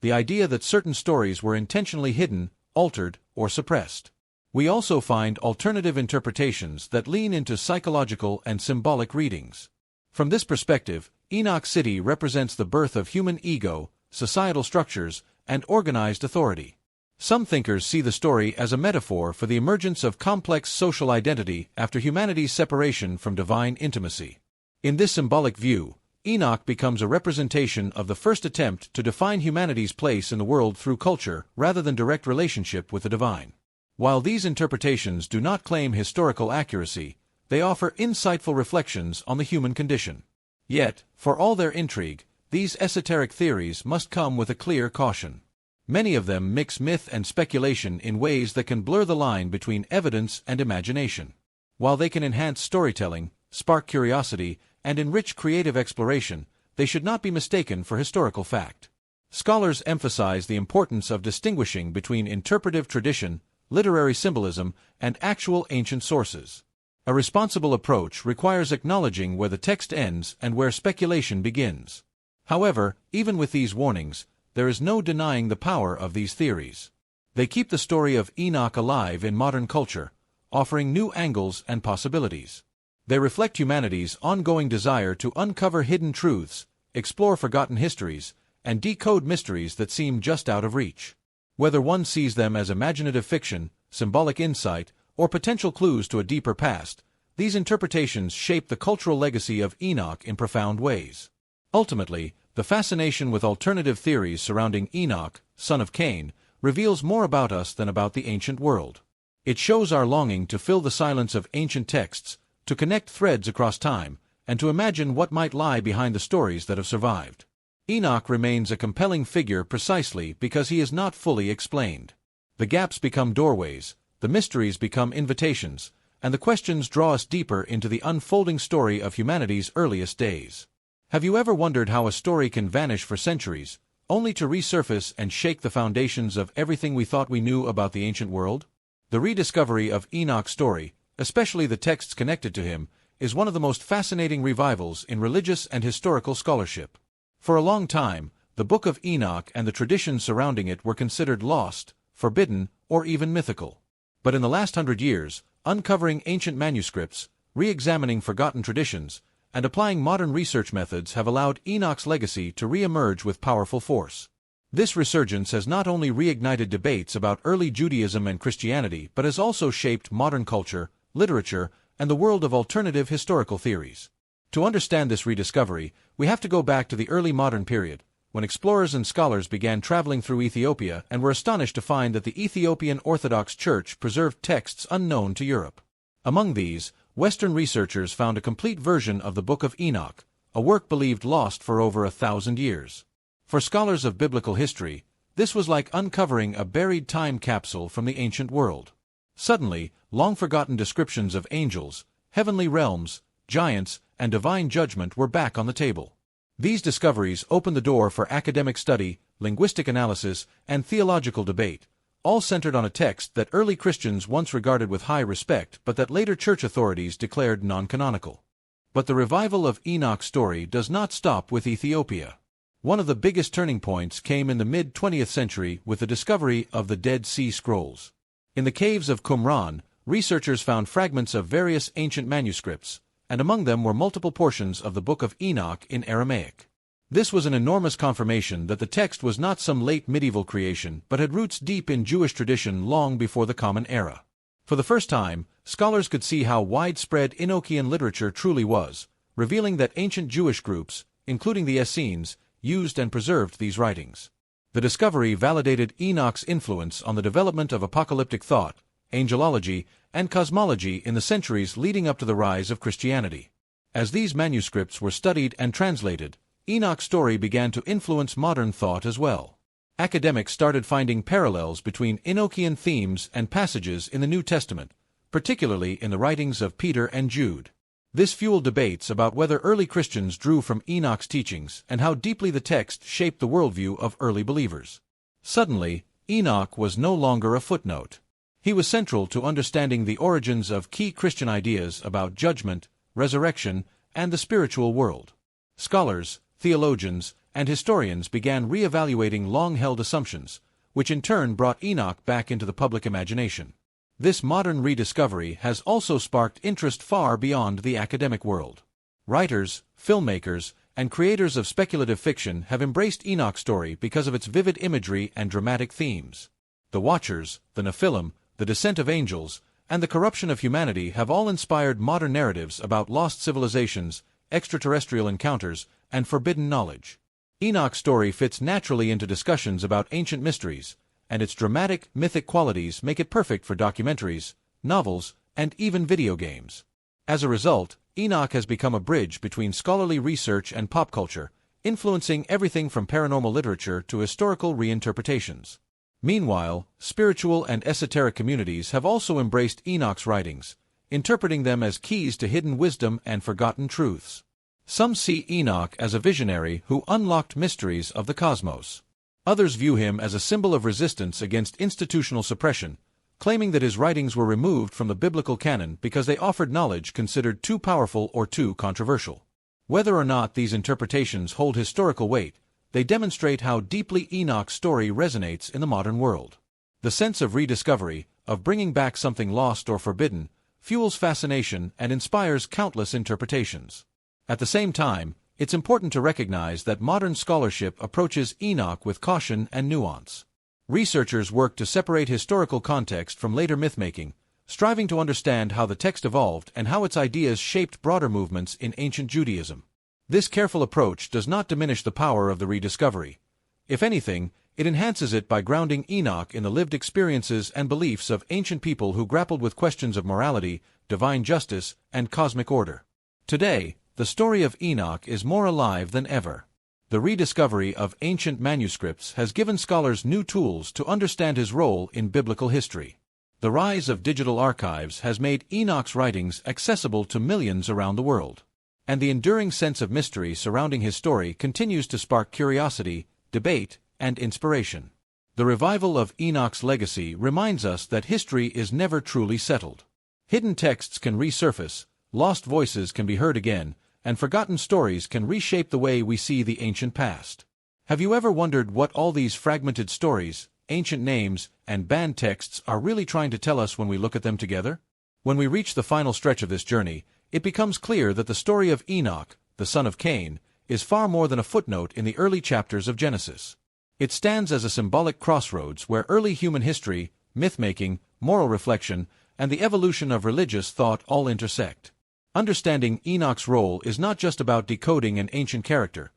the idea that certain stories were intentionally hidden, altered, or suppressed. We also find alternative interpretations that lean into psychological and symbolic readings. From this perspective, Enoch City represents the birth of human ego, societal structures, and organized authority. Some thinkers see the story as a metaphor for the emergence of complex social identity after humanity's separation from divine intimacy. In this symbolic view, Enoch becomes a representation of the first attempt to define humanity's place in the world through culture rather than direct relationship with the divine. While these interpretations do not claim historical accuracy, they offer insightful reflections on the human condition. Yet, for all their intrigue, these esoteric theories must come with a clear caution. Many of them mix myth and speculation in ways that can blur the line between evidence and imagination. While they can enhance storytelling, spark curiosity, and enrich creative exploration, they should not be mistaken for historical fact. Scholars emphasize the importance of distinguishing between interpretive tradition, literary symbolism, and actual ancient sources. A responsible approach requires acknowledging where the text ends and where speculation begins. However, even with these warnings, there is no denying the power of these theories. They keep the story of Enoch alive in modern culture, offering new angles and possibilities. They reflect humanity's ongoing desire to uncover hidden truths, explore forgotten histories, and decode mysteries that seem just out of reach. Whether one sees them as imaginative fiction, symbolic insight, or potential clues to a deeper past, these interpretations shape the cultural legacy of Enoch in profound ways. Ultimately, the fascination with alternative theories surrounding Enoch, son of Cain, reveals more about us than about the ancient world. It shows our longing to fill the silence of ancient texts, to connect threads across time, and to imagine what might lie behind the stories that have survived. Enoch remains a compelling figure precisely because he is not fully explained. The gaps become doorways, the mysteries become invitations, and the questions draw us deeper into the unfolding story of humanity's earliest days. Have you ever wondered how a story can vanish for centuries, only to resurface and shake the foundations of everything we thought we knew about the ancient world? The rediscovery of Enoch's story, especially the texts connected to him, is one of the most fascinating revivals in religious and historical scholarship. For a long time, the Book of Enoch and the traditions surrounding it were considered lost, forbidden, or even mythical. But in the last 100 years, uncovering ancient manuscripts, re-examining forgotten traditions, and applying modern research methods have allowed Enoch's legacy to re-emerge with powerful force. This resurgence has not only reignited debates about early Judaism and Christianity but has also shaped modern culture, literature, and the world of alternative historical theories. To understand this rediscovery, we have to go back to the early modern period, when explorers and scholars began traveling through Ethiopia and were astonished to find that the Ethiopian Orthodox Church preserved texts unknown to Europe. Among these, Western researchers found a complete version of the Book of Enoch, a work believed lost for over 1,000 years. For scholars of biblical history, this was like uncovering a buried time capsule from the ancient world. Suddenly, long-forgotten descriptions of angels, heavenly realms, giants, and divine judgment were back on the table. These discoveries opened the door for academic study, linguistic analysis, and theological debate, all centered on a text that early Christians once regarded with high respect but that later church authorities declared non-canonical. But the revival of Enoch's story does not stop with Ethiopia. One of the biggest turning points came in the mid-20th century with the discovery of the Dead Sea Scrolls. In the caves of Qumran, researchers found fragments of various ancient manuscripts, and among them were multiple portions of the Book of Enoch in Aramaic. This was an enormous confirmation that the text was not some late medieval creation but had roots deep in Jewish tradition long before the Common Era. For the first time, scholars could see how widespread Enochian literature truly was, revealing that ancient Jewish groups, including the Essenes, used and preserved these writings. The discovery validated Enoch's influence on the development of apocalyptic thought, angelology, and cosmology in the centuries leading up to the rise of Christianity. As these manuscripts were studied and translated, Enoch's story began to influence modern thought as well. Academics started finding parallels between Enochian themes and passages in the New Testament, particularly in the writings of Peter and Jude. This fueled debates about whether early Christians drew from Enoch's teachings and how deeply the text shaped the worldview of early believers. Suddenly, Enoch was no longer a footnote. He was central to understanding the origins of key Christian ideas about judgment, resurrection, and the spiritual world. Scholars, theologians, and historians began re-evaluating long-held assumptions, which in turn brought Enoch back into the public imagination. This modern rediscovery has also sparked interest far beyond the academic world. Writers, filmmakers, and creators of speculative fiction have embraced Enoch's story because of its vivid imagery and dramatic themes. The Watchers, the Nephilim, the descent of angels, and the corruption of humanity have all inspired modern narratives about lost civilizations, extraterrestrial encounters, and forbidden knowledge. Enoch's story fits naturally into discussions about ancient mysteries, and its dramatic, mythic qualities make it perfect for documentaries, novels, and even video games. As a result, Enoch has become a bridge between scholarly research and pop culture, influencing everything from paranormal literature to historical reinterpretations. Meanwhile, spiritual and esoteric communities have also embraced Enoch's writings, interpreting them as keys to hidden wisdom and forgotten truths. Some see Enoch as a visionary who unlocked mysteries of the cosmos. Others view him as a symbol of resistance against institutional suppression, claiming that his writings were removed from the biblical canon because they offered knowledge considered too powerful or too controversial. Whether or not these interpretations hold historical weight, they demonstrate how deeply Enoch's story resonates in the modern world. The sense of rediscovery, of bringing back something lost or forbidden, fuels fascination and inspires countless interpretations. At the same time, it's important to recognize that modern scholarship approaches Enoch with caution and nuance. Researchers work to separate historical context from later mythmaking, striving to understand how the text evolved and how its ideas shaped broader movements in ancient Judaism. This careful approach does not diminish the power of the rediscovery. If anything, it enhances it by grounding Enoch in the lived experiences and beliefs of ancient people who grappled with questions of morality, divine justice, and cosmic order. Today, the story of Enoch is more alive than ever. The rediscovery of ancient manuscripts has given scholars new tools to understand his role in biblical history. The rise of digital archives has made Enoch's writings accessible to millions around the world. And the enduring sense of mystery surrounding his story continues to spark curiosity, debate, and inspiration. The revival of Enoch's legacy reminds us that history is never truly settled. Hidden texts can resurface, lost voices can be heard again, and forgotten stories can reshape the way we see the ancient past. Have you ever wondered what all these fragmented stories, ancient names, and banned texts are really trying to tell us when we look at them together? When we reach the final stretch of this journey, it becomes clear that the story of Enoch, the son of Cain, is far more than a footnote in the early chapters of Genesis. It stands as a symbolic crossroads where early human history, myth-making, moral reflection, and the evolution of religious thought all intersect. Understanding Enoch's role is not just about decoding an ancient character.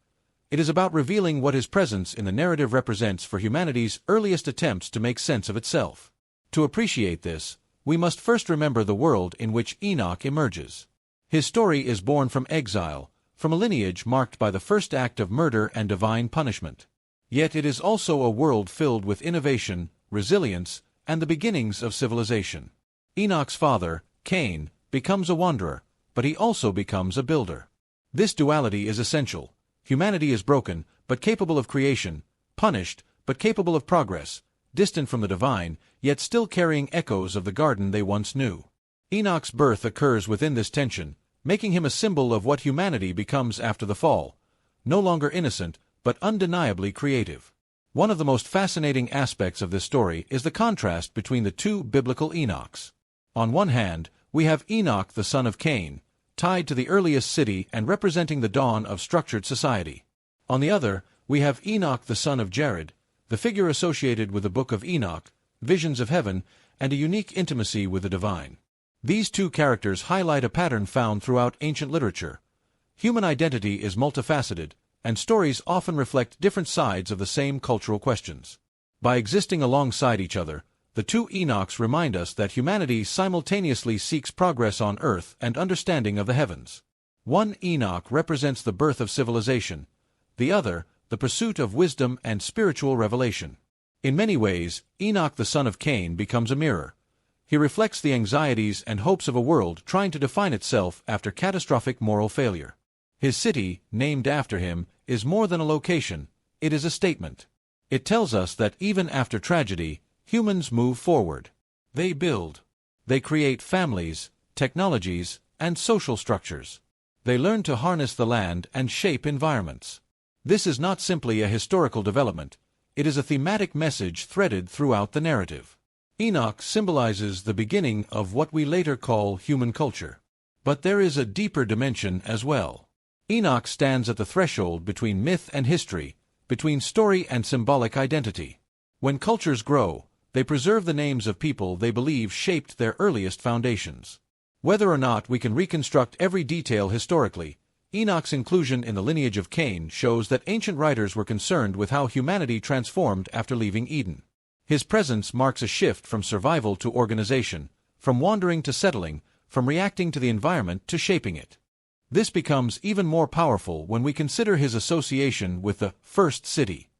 It is about revealing what his presence in the narrative represents for humanity's earliest attempts to make sense of itself. To appreciate this, we must first remember the world in which Enoch emerges. His story is born from exile, from a lineage marked by the first act of murder and divine punishment. Yet it is also a world filled with innovation, resilience, and the beginnings of civilization. Enoch's father, Cain, becomes a wanderer, but he also becomes a builder. This duality is essential. Humanity is broken, but capable of creation, punished, but capable of progress, distant from the divine, yet still carrying echoes of the garden they once knew. Enoch's birth occurs within this tension, making him a symbol of what humanity becomes after the fall, no longer innocent, but undeniably creative. One of the most fascinating aspects of this story is the contrast between the two biblical Enochs. On one hand, we have Enoch the son of Cain, tied to the earliest city and representing the dawn of structured society. On the other, we have Enoch the son of Jared, the figure associated with the Book of Enoch, visions of heaven, and a unique intimacy with the divine. These two characters highlight a pattern found throughout ancient literature. Human identity is multifaceted, and stories often reflect different sides of the same cultural questions. By existing alongside each other, the two Enochs remind us that humanity simultaneously seeks progress on earth and understanding of the heavens. One Enoch represents the birth of civilization, the other, the pursuit of wisdom and spiritual revelation. In many ways, Enoch the son of Cain becomes a mirror. He reflects the anxieties and hopes of a world trying to define itself after catastrophic moral failure. His city, named after him, is more than a location, it is a statement. It tells us that even after tragedy, humans move forward. They build. They create families, technologies, and social structures. They learn to harness the land and shape environments. This is not simply a historical development, it is a thematic message threaded throughout the narrative. Enoch symbolizes the beginning of what we later call human culture. But there is a deeper dimension as well. Enoch stands at the threshold between myth and history, between story and symbolic identity. When cultures grow, they preserve the names of people they believe shaped their earliest foundations. Whether or not we can reconstruct every detail historically, Enoch's inclusion in the lineage of Cain shows that ancient writers were concerned with how humanity transformed after leaving Eden. His presence marks a shift from survival to organization, from wandering to settling, from reacting to the environment to shaping it. This becomes even more powerful when we consider his association with the first city.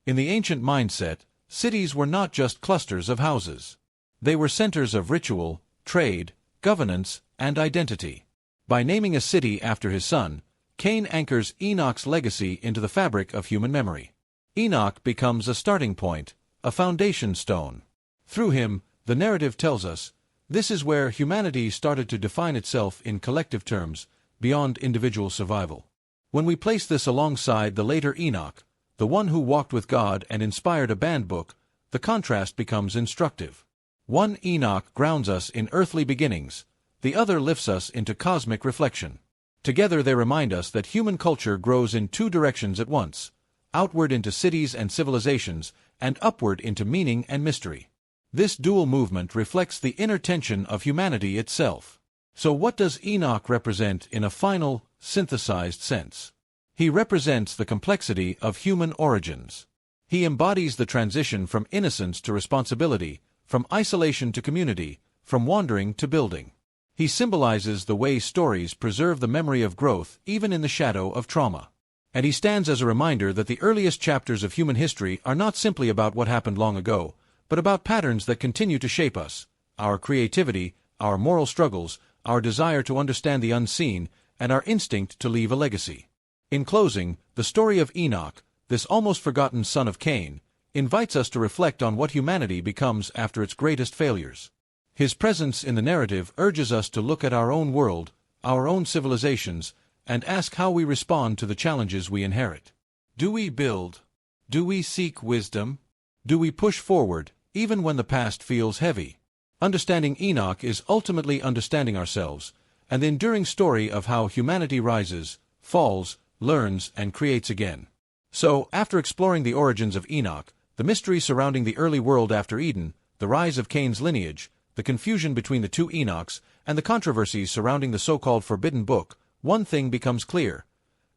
In the ancient mindset, cities were not just clusters of houses. They were centers of ritual, trade, governance, and identity. By naming a city after his son, Cain anchors Enoch's legacy into the fabric of human memory. Enoch becomes a starting point, a foundation stone. Through him, the narrative tells us, this is where humanity started to define itself in collective terms, beyond individual survival. When we place this alongside the later Enoch, the one who walked with God and inspired a banned book, the contrast becomes instructive. One Enoch grounds us in earthly beginnings, the other lifts us into cosmic reflection. Together they remind us that human culture grows in two directions at once, outward into cities and civilizations, and upward into meaning and mystery. This dual movement reflects the inner tension of humanity itself. So what does Enoch represent in a final, synthesized sense? He represents the complexity of human origins. He embodies the transition from innocence to responsibility, from isolation to community, from wandering to building. He symbolizes the way stories preserve the memory of growth even in the shadow of trauma. And he stands as a reminder that the earliest chapters of human history are not simply about what happened long ago, but about patterns that continue to shape us, our creativity, our moral struggles, our desire to understand the unseen, and our instinct to leave a legacy. In closing, the story of Enoch, this almost forgotten son of Cain, invites us to reflect on what humanity becomes after its greatest failures. His presence in the narrative urges us to look at our own world, our own civilizations, and ask how we respond to the challenges we inherit. Do we build? Do we seek wisdom? Do we push forward, even when the past feels heavy? Understanding Enoch is ultimately understanding ourselves, and the enduring story of how humanity rises, falls, learns, and creates again. So, after exploring the origins of Enoch, the mystery surrounding the early world after Eden, the rise of Cain's lineage, the confusion between the two Enochs, and the controversies surrounding the so-called Forbidden Book, one thing becomes clear.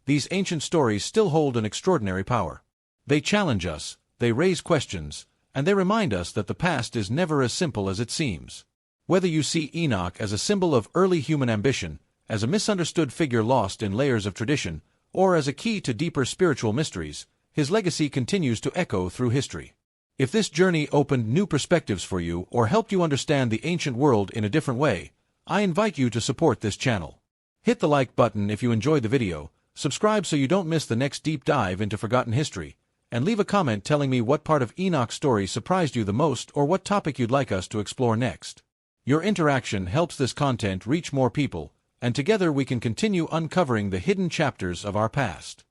These ancient stories still hold an extraordinary power. They challenge us, they raise questions, and they remind us that the past is never as simple as it seems. Whether you see Enoch as a symbol of early human ambition, as a misunderstood figure lost in layers of tradition, or as a key to deeper spiritual mysteries, his legacy continues to echo through history. If this journey opened new perspectives for you or helped you understand the ancient world in a different way, I invite you to support this channel. Hit the like button if you enjoyed the video, subscribe so you don't miss the next deep dive into forgotten history, and leave a comment telling me what part of Enoch's story surprised you the most or what topic you'd like us to explore next. Your interaction helps this content reach more people, and together we can continue uncovering the hidden chapters of our past.